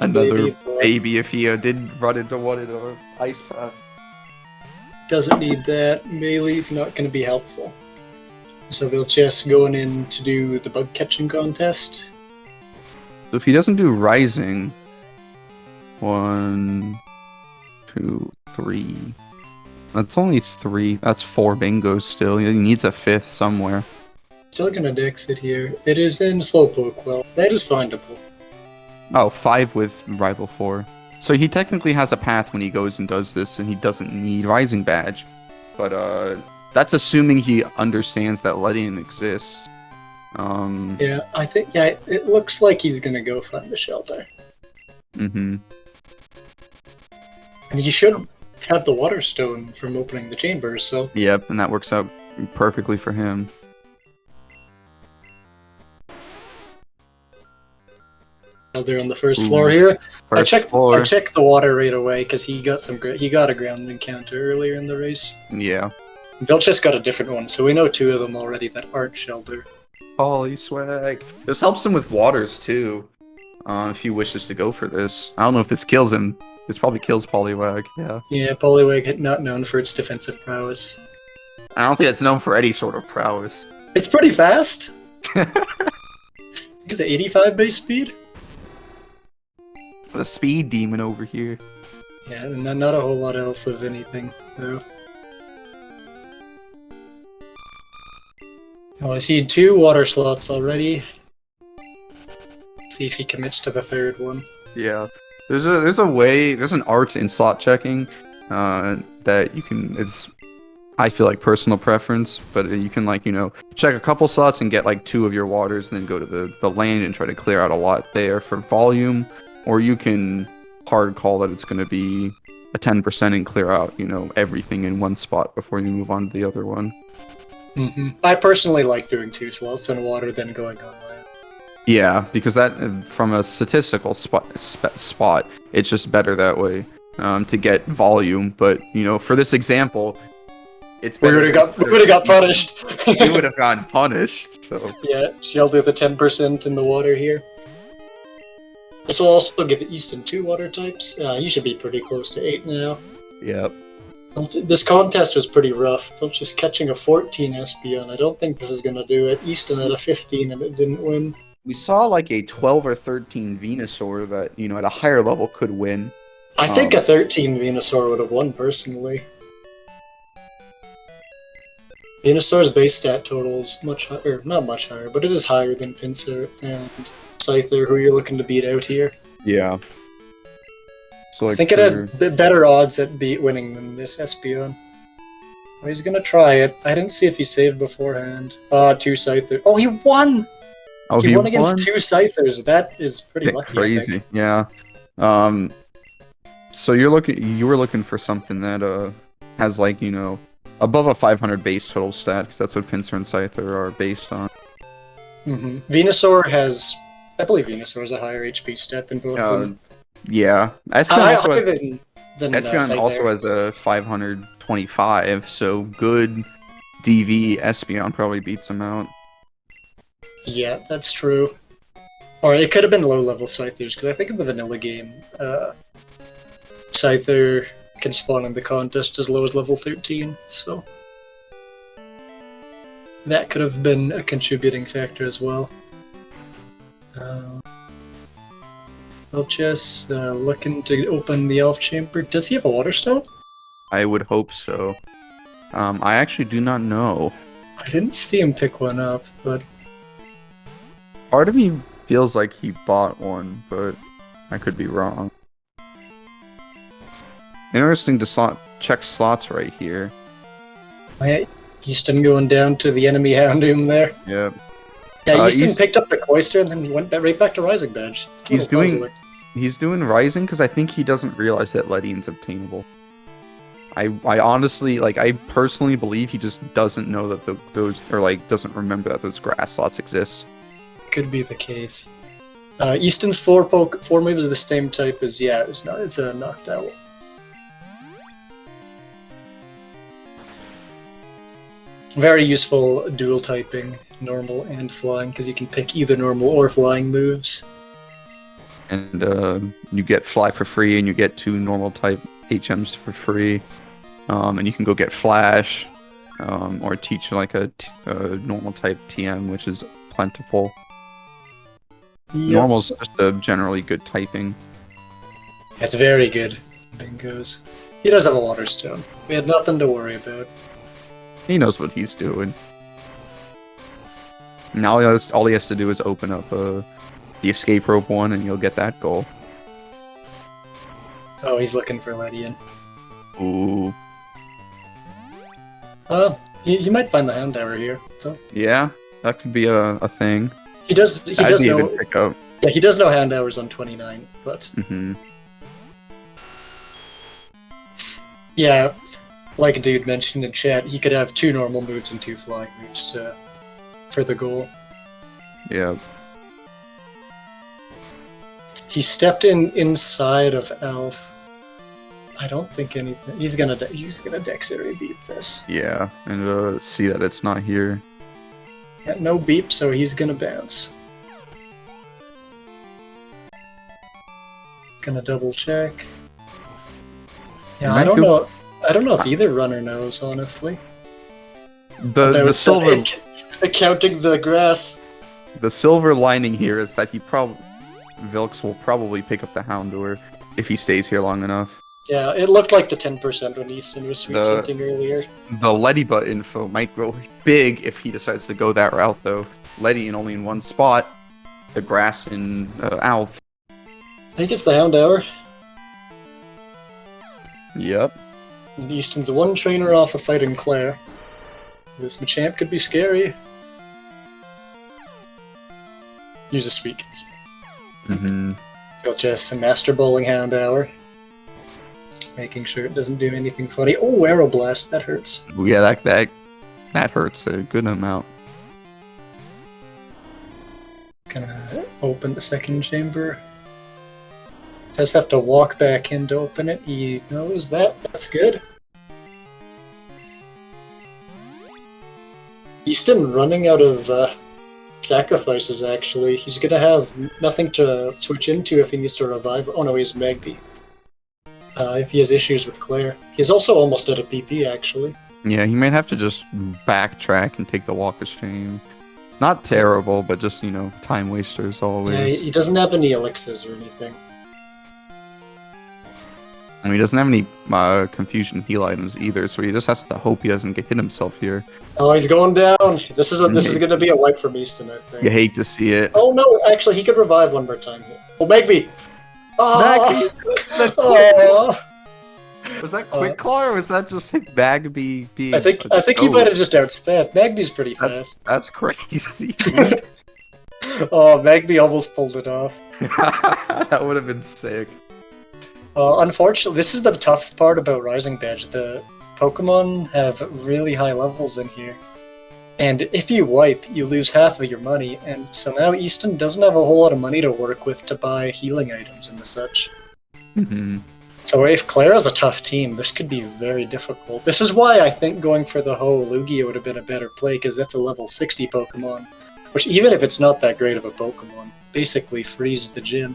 Another boy. baby if he did run into one in an ice path. Doesn't need that. Melee's not going to be helpful. So Vilxs going in to do the bug catching contest. So if he doesn't do Rising, 1, 2, 3. That's only 3. That's 4 bingos still. He needs a 5th somewhere. Still gonna dex it here. It is in Slowpoke. Well, that is findable. Oh, 5 with Rival 4. So he technically has a path when he goes and does this, and he doesn't need Rising Badge. But that's assuming he understands that Ledian exists. Yeah, I think it looks like he's gonna go find the shelter. Mm-hmm. And he should have the water stone from opening the chambers, so Yep, and that works out perfectly for him. they're on the first floor here. I checked Floor. I checked the water right away because he got a ground encounter earlier in the race. Yeah. Vilxs got a different one, so we know 2 of them already that aren't Shelter. Holy swag. This helps him with waters too. If he wishes to go for this. I don't know if this kills him. This probably kills Poliwag, yeah. Yeah, Poliwag not known for its defensive prowess. I don't think it's known for any sort of prowess. It's pretty fast. Is it 85 base speed? The speed demon over here. Yeah, not a whole lot else of anything, though. Oh, I see 2 water slots already. See if he commits to the 3rd one. Yeah. There's an art in slot checking that you can, it's, I feel like personal preference, but you can check a couple slots and get 2 of your waters and then go to the land and try to clear out a lot there for volume, or you can hard call that it's going to be a 10% and clear out, everything in one spot before you move on to the other one. Mm-hmm. I personally like doing 2 slots in water, then going on land. Yeah, because that, from a statistical spot, it's just better that way to get volume. But for this example, it's we would have got punished. We would have gotten punished. So yeah, she'll do the 10% in the water here. This will also give Eastonn 2 water types. You should be pretty close to 8 now. Yep. This contest was pretty rough. Just catching a 14 Espeon. I don't think this is going to do it. Eastonn had a 15 and it didn't win. We saw a 12 or 13 Venusaur that, at a higher level could win. I think a 13 Venusaur would have won, personally. Venusaur's base stat total is much higher, not much higher, but it is higher than Pinsir and Scyther, who you're looking to beat out here. Yeah. So I think it had better odds at winning than this Espeon. Oh, he's gonna try it. I didn't see if he saved beforehand. 2 Scyther. Oh, he won! Oh, he won against 2 Scythers. That is pretty lucky. Crazy, I think. Yeah. So you were looking for something that has above a 500 base total stat, because that's what Pinsir and Scyther are based on. Mm-hmm. Venusaur has, I believe Venusaur has a higher HP stat than both of them. Yeah. than Espeon also Scyther. has a 525, so good DV Espeon probably beats him out. Yeah, that's true. Or it could have been low-level Scythers, because I think in the vanilla game, Scyther can spawn in the contest as low as level 13, so that could have been a contributing factor as well. Vilxs, looking to open the Elf Chamber. Does he have a Water Stone? I would hope so. I actually do not know. I didn't see him pick one up, but Part of me feels like he bought one, but I could be wrong. Interesting to check slots right here. Eastonn going down to the enemy Houndoom there. Yep. Yeah, Eastonn picked up the Cloister and then he went right back to Rising Badge. He's doing Rising because I think he doesn't realize that Ledian's obtainable. I honestly, like, I personally believe he just doesn't know that those, or like, doesn't remember that those grass slots exist. Could be the case. Eastonn's four moves are the same type as, yeah, it's a knocked out. Very useful dual typing, normal and flying, because you can pick either normal or flying moves. And you get Fly for free, and you get 2 normal type HMs for free. And you can go get Flash, or teach like a normal type TM, which is plentiful. Yep. Normal's just a generally good typing. It's very good. Bingos. He does have a Water Stone. We had nothing to worry about. He knows what he's doing. Now all he has to do is open up the escape rope one, and you'll get that goal. Oh, he's looking for Ledian. Ooh. He might find the Houndour here, though. Yeah, that could be a thing. He does know. Pick up. Yeah, he does know Houndour's on 29, but yeah, like a dude mentioned in chat, he could have 2 normal moves and 2 flying moves for the goal. Yeah. He stepped inside of Elf. I don't think anything. He's gonna Dexterity beat this. Yeah, and see that it's not here. Yeah, no beep, so he's gonna bounce. Gonna double check. Yeah, I don't know. I don't know if either runner knows, honestly. The silver counting the grass. The silver lining here is that Vilxs will probably pick up the Houndour if he stays here long enough. Yeah, it looked like the 10% when Eastonn was sweet scenting earlier. The Ledibut info might grow big if he decides to go that route, though. Ledian only in one spot. The grass in Alf. I think it's the Houndour. Yep. And Eastonn's one trainer off of fighting Claire. This Machamp could be scary. Use a Sweet Kiss. Vilxs and Master Bowling Houndour. Making sure it doesn't do anything funny. Oh, Aeroblast, that hurts. Ooh, yeah, that hurts a good amount. Gonna open the second chamber. Does have to walk back in to open it. He knows that. That's good. Eastonn running out of sacrifices, actually. He's gonna have nothing to switch into if he needs to revive. Oh no, he's Magby. If he has issues with Claire. He's also almost at a PP, actually. Yeah, he might have to just backtrack and take the Walk of Shame. Not terrible, but just, time wasters always. Yeah, he doesn't have any elixirs or anything. And he doesn't have any confusion heal items either, so he just has to hope he doesn't get hit himself here. Oh, he's going down. This is gonna be a wipe from Eastonn, I think. You hate to see it. Oh no, actually, he could revive one more time here. Oh, Magby! Oh! Was that Quick Claw, or was that just Magby being... I think he might have just outsped. Magby's pretty fast. That's crazy. Oh, Magby almost pulled it off. That would have been sick. Unfortunately, this is the tough part about Rising Badge. The Pokemon have really high levels in here. And if you wipe, you lose half of your money, and so now Eastonn doesn't have a whole lot of money to work with to buy healing items and such. So if Clara's a tough team, this could be very difficult. This is why I think going for the Ho Lugia would have been a better play, because that's a level 60 Pokemon. Which, even if it's not that great of a Pokemon, basically frees the gym.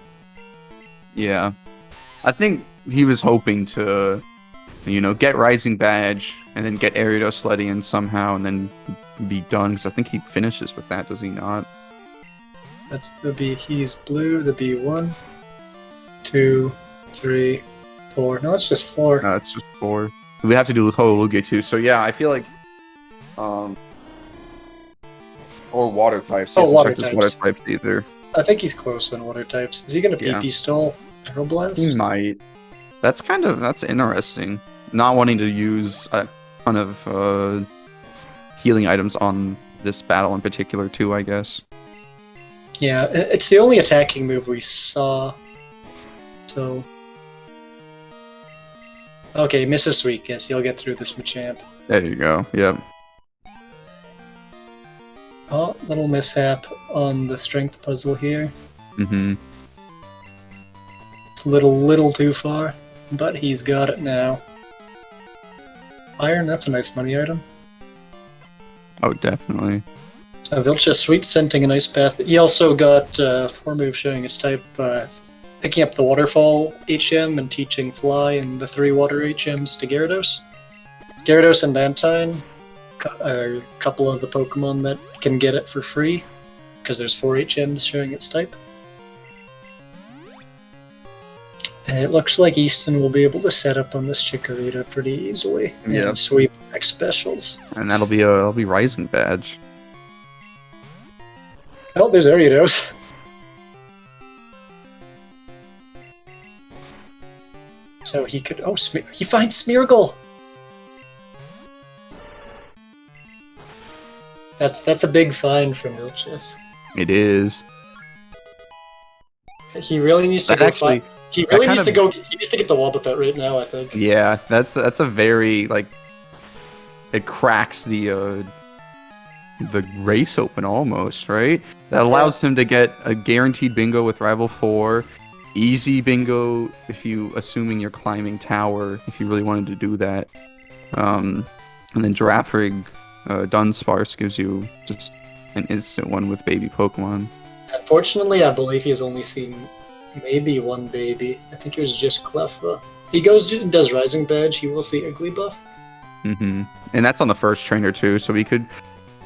Yeah. I think he was hoping to, you know, get Rising Badge, and then get Ariados Ledian somehow, and then be done, because I think he finishes with that, does he not? That's the B. He's blue, the B. 1, 2, 3, 4. No, it's just 4. No, it's just 4. We have to do Holugia too, so yeah, I feel like... or water types. Oh, water types. Water types either. I think he's close on water types. Is he gonna PP stall Aeroblast? He might. That's interesting. Not wanting to use a ton of healing items on this battle in particular too, I guess. Yeah, it's the only attacking move we saw. So... Okay, misses Sweet Kiss. He'll get through this Machamp. There you go, yep. Oh, little mishap on the strength puzzle here. Mm-hmm. It's a little too far, but he's got it now. Iron, that's a nice money item. Oh, definitely. Vilxs Sweet Scenting a nice path. He also got 4 moves showing his type, picking up the Waterfall HM and teaching Fly and the 3 Water HMs to Gyarados. Gyarados and Mantine are a couple of the Pokemon that can get it for free, because there's 4 HMs showing its type. And it looks like Eastonn will be able to set up on this Chikorita pretty easily and sweep X specials. And that'll be Rising Badge. Oh, there's Ariados. So he could... Oh, he finds Smeargle! That's a big find from Vilxs. It is. He really needs to He needs to get the Wobbuffet right now, I think. Yeah, that's a very, like... It cracks the race open almost, right? That allows him to get a guaranteed bingo with Rival 4, easy bingo if assuming you're climbing tower, if you really wanted to do that. And then Giraffrig Dunsparce gives you just an instant one with baby Pokemon. Unfortunately, I believe he has only seen maybe one baby. I think it was just Cleffa. If he goes and does Rising Badge, he will see Igglybuff. Mm-hmm. And that's on the first trainer too, so he could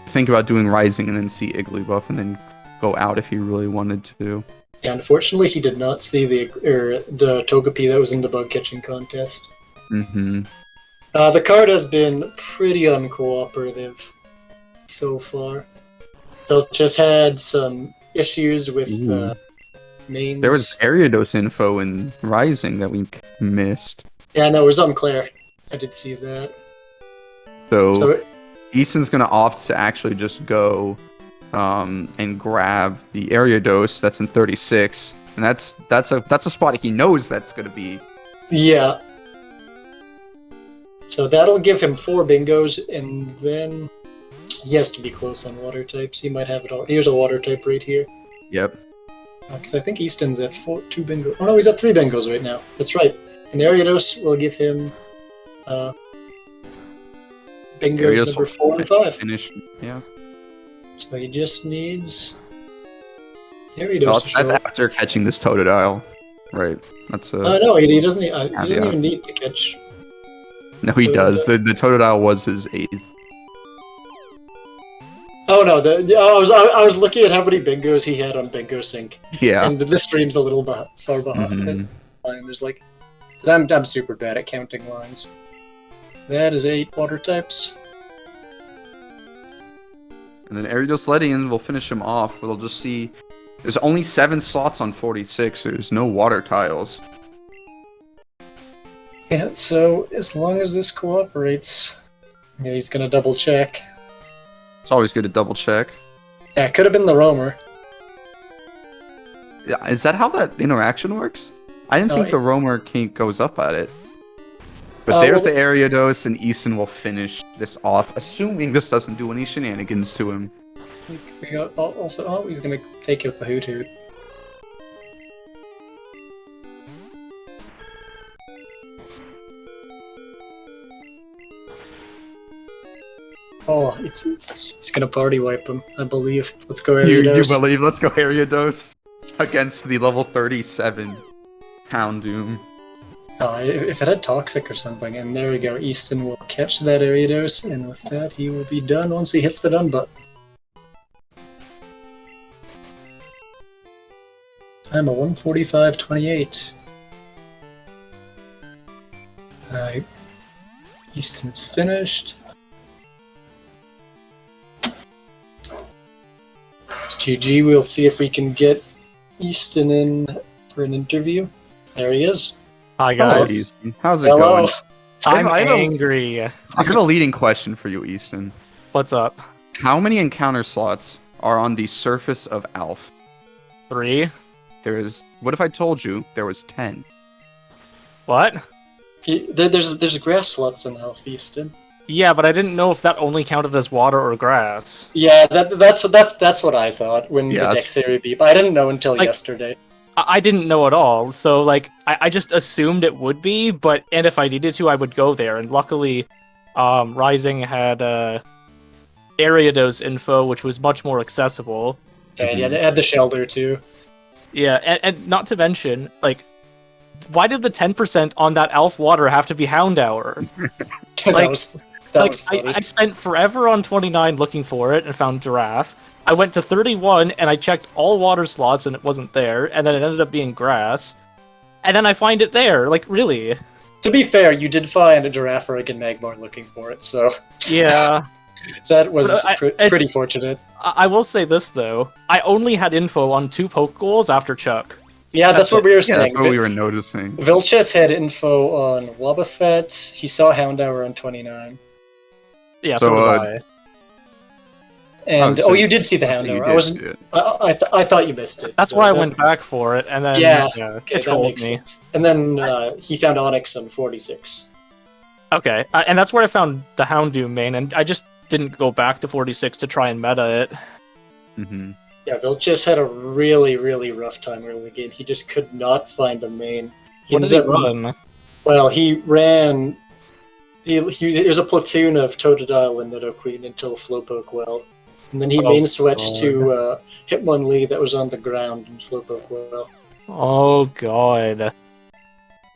think about doing Rising and then see Igglybuff and then go out if he really wanted to. Yeah, unfortunately, he did not see the Togepi that was in the bug catching contest. Mm-hmm. The card has been pretty uncooperative so far. They'll just had some issues with names. There was Ariados info in Rising that we missed. Yeah, no, it was on Claire. I did see that. So Eastonn's gonna opt to actually just go and grab the Ariados that's in 36, and that's a spot he knows that's gonna be. Yeah. So that'll give him 4 bingos, and then he has to be close on water types. He might have it all. Here's a water type right here. Yep. Because I think Eastonn's at 2 bingos. Oh no, he's at 3 bingos right now. That's right. And Ariados will give him bingos number 4 and 5. Finish. Yeah. So he just needs Ariados to show that's after catching this Totodile. Right. That's a... no, he doesn't. He doesn't even need to catch. No, he does. The Totodile was his 8th. Oh no! I was looking at how many bingos he had on Bingo Sync. Yeah. And the stream's a little far behind. Mm-hmm. There's like, I'm super bad at counting lines. That is 8 water types. And then Ariados Ledian will finish him off. We'll just see. There's only 7 slots on 46. There's no water tiles. Yeah, so as long as this cooperates, yeah, he's gonna double check. It's always good to double check. Yeah, it could have been the roamer. Yeah, is that how that interaction works? I didn't think the roamer goes up at it. But there's the Ariados, and Eastonn will finish this off, assuming this doesn't do any shenanigans to him. We got also. He's gonna take out the Hoot Hoot. Oh, it's gonna party wipe him, I believe. Let's go You Ariados. believe? Let's go Ariados against the level 37 Houndoom. If it had Toxic or something, and there we go, Eastonn will catch that Ariados, and with that he will be done once he hits the done button. I'm a 145.28. Alright. Eastonn's finished. GG, we'll see if we can get Eastonn in for an interview. There he is. Hi Hello, guys. Eastonn. How's it Hello. going? I'm I have angry. I have a leading question for you, Eastonn. What's up? How many encounter slots are on the surface of Alph? 3? There is. What if I told you there was 10? What? There's grass slots in Elf, Eastonn. Yeah, but I didn't know if that only counted as water or grass. Yeah, that's what I thought when Yeah, the Dex area beep. I didn't know until yesterday. I didn't know at all, so like I just assumed it would be, and if I needed to, I would go there. And luckily, Rising had Ariados info, which was much more accessible. And yeah, they had the shelter too. Yeah, and not to mention, like, why did the 10% on that Elf water have to be Hound Hour? Like, that was funny. I spent forever on 29 looking for it and found Giraffe. I went to 31 and I checked all water slots and it wasn't there, and then it ended up being grass. And then I find it there, like, really? To be fair, you did find a Giraffe and Magmar looking for it, so Yeah. that was pretty fortunate. I will say this, though. I only had info on 2 poke goals after Chuck. Yeah, that's what we were Yeah, saying. that's what we were noticing. Vilxs had info on Wobbuffet. He saw Houndour on 29. Yeah, So, so did I. And so you did see the Houndour. I wasn't. see it. I thought you missed it. That's so why I that- went back for it, and then Okay, it that trolled makes me. sense. And then he found Onyx on 46. Okay, and that's where I found the Houndoom main, and I just didn't go back to 46 to try and meta it. Mm-hmm. Yeah, Vilxs had a really, really rough time early in the game. He just could not find a main. What did he run? Well, he ran. There's a platoon of Totodile and Nidoqueen until Slowpoke well. And then he main switched to Hitmonlee that was on the ground and Slowpoke well. Oh god.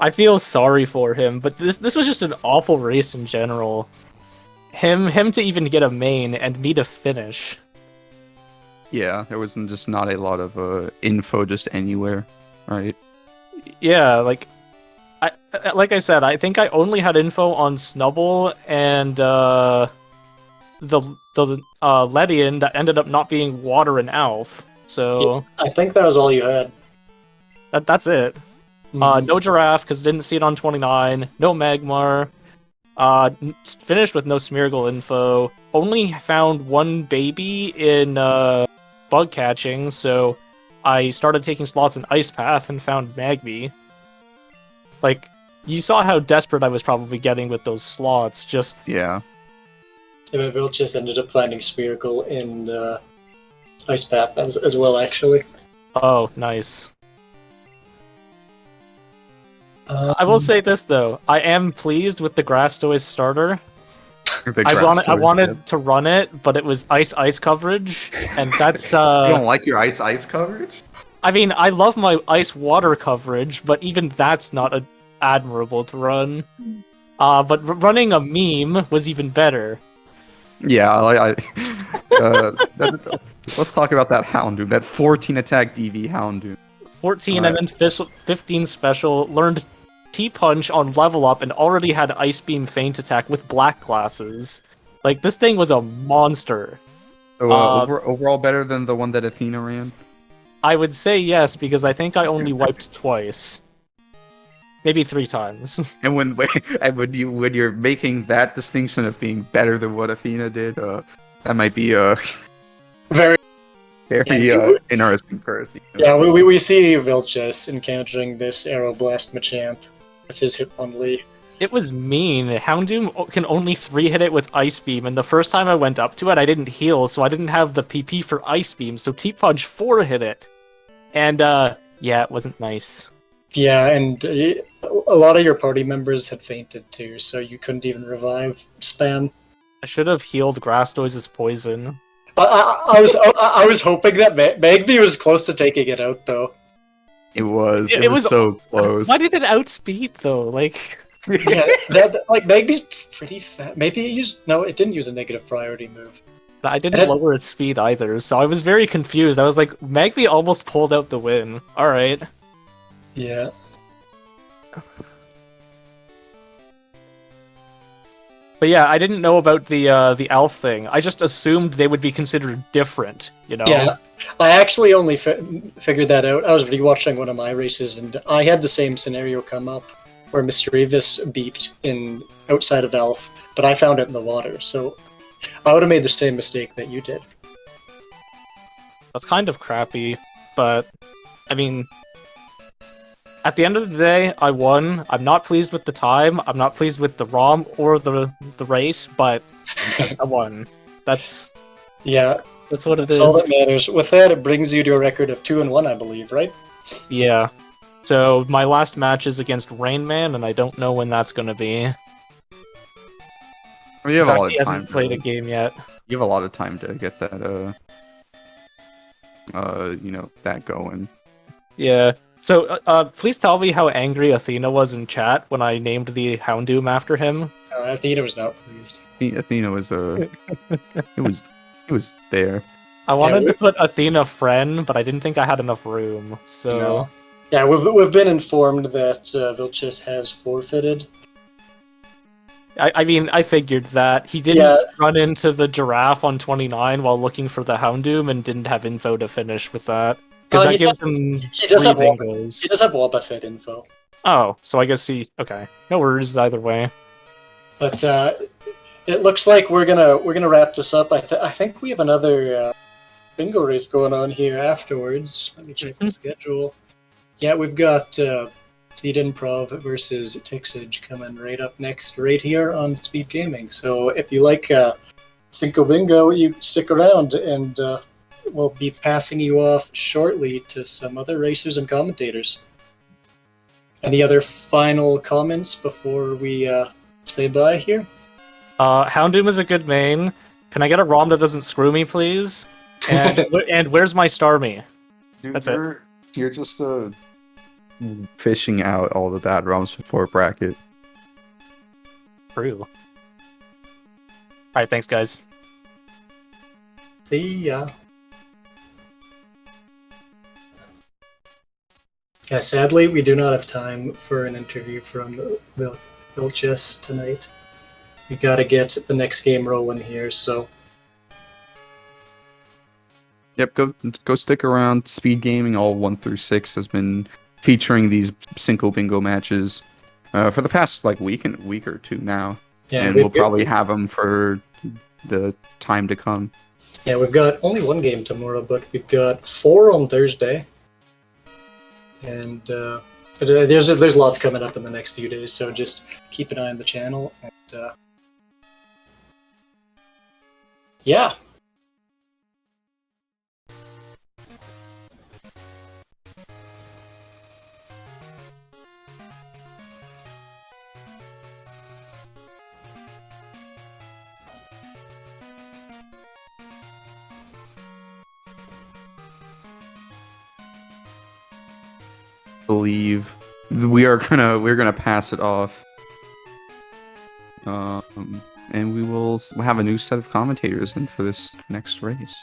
I feel sorry for him, but this was just an awful race in general. Him to even get a main and me to finish. Yeah, there was just not a lot of info just anywhere, right? Yeah, like I said, I think I only had info on Snubble and the Ledian that ended up not being Water and Alf. So I think that was all you had. that's it. No Giraffe because didn't see it on 29. No Magmar. Finished with no Smeargle info. Only found one baby in bug catching, so I started taking slots in Ice Path and found Magby. Like, you saw how desperate I was probably getting with those slots. Just Yeah. Yeah, but Vilxs ended up finding Spherical in Ice Path as well, actually. oh, nice. I will say this though, I am pleased with the Grastoise starter. I wanted to run it, but it was ice coverage, and that's You don't like your ice coverage? I mean, I love my ice water coverage, but even that's not admirable to run. But running a meme was even better. Yeah, let's talk about that Houndoom, that 14 attack DV Houndoom. 14 and then 15 special, learned T-Punch on level up and already had Ice Beam Feint Attack with black glasses. Like, this thing was a monster. So, overall better than the one that Athena ran? I would say yes, because I think I only wiped twice. Maybe 3 times. And when you're making that distinction of being better than what Athena did, that might be Very interesting for Athena. Yeah, we see Vilxs encountering this Aeroblast Machamp with his Hitmonlee. It was mean. Houndoom can only 3-hit it with Ice Beam, and the first time I went up to it, I didn't heal, so I didn't have the PP for Ice Beam, so T-Punch 4-hit it. And, yeah, it wasn't nice. Yeah, and a lot of your party members had fainted too, so you couldn't even revive spam. I should have healed Grastoise's poison. I was hoping that Magby was close to taking it out, though. It was. It It was was- so close. Why did it outspeed though? Like, Yeah, like Magby's pretty fat. Maybe it used no, it didn't use a negative priority move. I didn't lower its speed either, so I was very confused. I was like, Magby almost pulled out the win. All right. Yeah. But yeah, I didn't know about the elf thing. I just assumed they would be considered different, you know? Yeah, I actually only figured that out. I was rewatching one of my races, and I had the same scenario come up where Mr. Revis beeped in outside of Elf, but I found it in the water, so I would have made the same mistake that you did. That's kind of crappy, but I mean, at the end of the day, I won. I'm not pleased with the time. I'm not pleased with the ROM or the race, but I won. That's Yeah, what it that's is. all that matters. With that, it brings you to a record of 2-1, I believe, right? Yeah. So my last match is against Rain Man, and I don't know when that's gonna be. Well, you have In a fact, lot he of time. hasn't played a game yet. You have a lot of time to get that, that going. Yeah. So, please tell me how angry Athena was in chat when I named the Houndoom after him. Athena was not pleased. Athena was it was there. I wanted we- to put Athena friend, but I didn't think I had enough room. So, No. Yeah, we've been informed that Vilxs has forfeited. I mean, I figured that he didn't Yeah. run into the giraffe on 29 while looking for the Houndoom and didn't have info to finish with that. Because He that gives does- him he does 3 have one. bingos. He does have Wobbuffet info. Oh, so I guess he... Okay. No worries either way. But it looks like we're gonna wrap this up. I think we have another bingo race going on here afterwards. Let me check the schedule. Yeah, we've got Seed Improv versus Tixage coming right up next, right here on SpeedGaming. So if you like Cinco Bingo, you stick around, and we'll be passing you off shortly to some other racers and commentators. Any other final comments before we say bye here? Houndoom is a good main. Can I get a ROM that doesn't screw me, please? And and where's my Starmie? Dude, That's it. You're just fishing out all the bad ROMs before bracket. True. Alright, thanks guys. See ya. Yeah, sadly, we do not have time for an interview from Vilxs tonight. We gotta get the next game rolling here, so... Yep, go stick around. Speed Gaming, all 1 through 6, has been featuring these Cinco Bingo matches for the past week or two now, Yeah, and we'll probably have them for the time to come. Yeah, we've got only one game tomorrow, but we've got 4 on Thursday. And there's lots coming up in the next few days, so just keep an eye on the channel. And yeah. Believe we're gonna pass it off, and we'll have a new set of commentators in for this next race.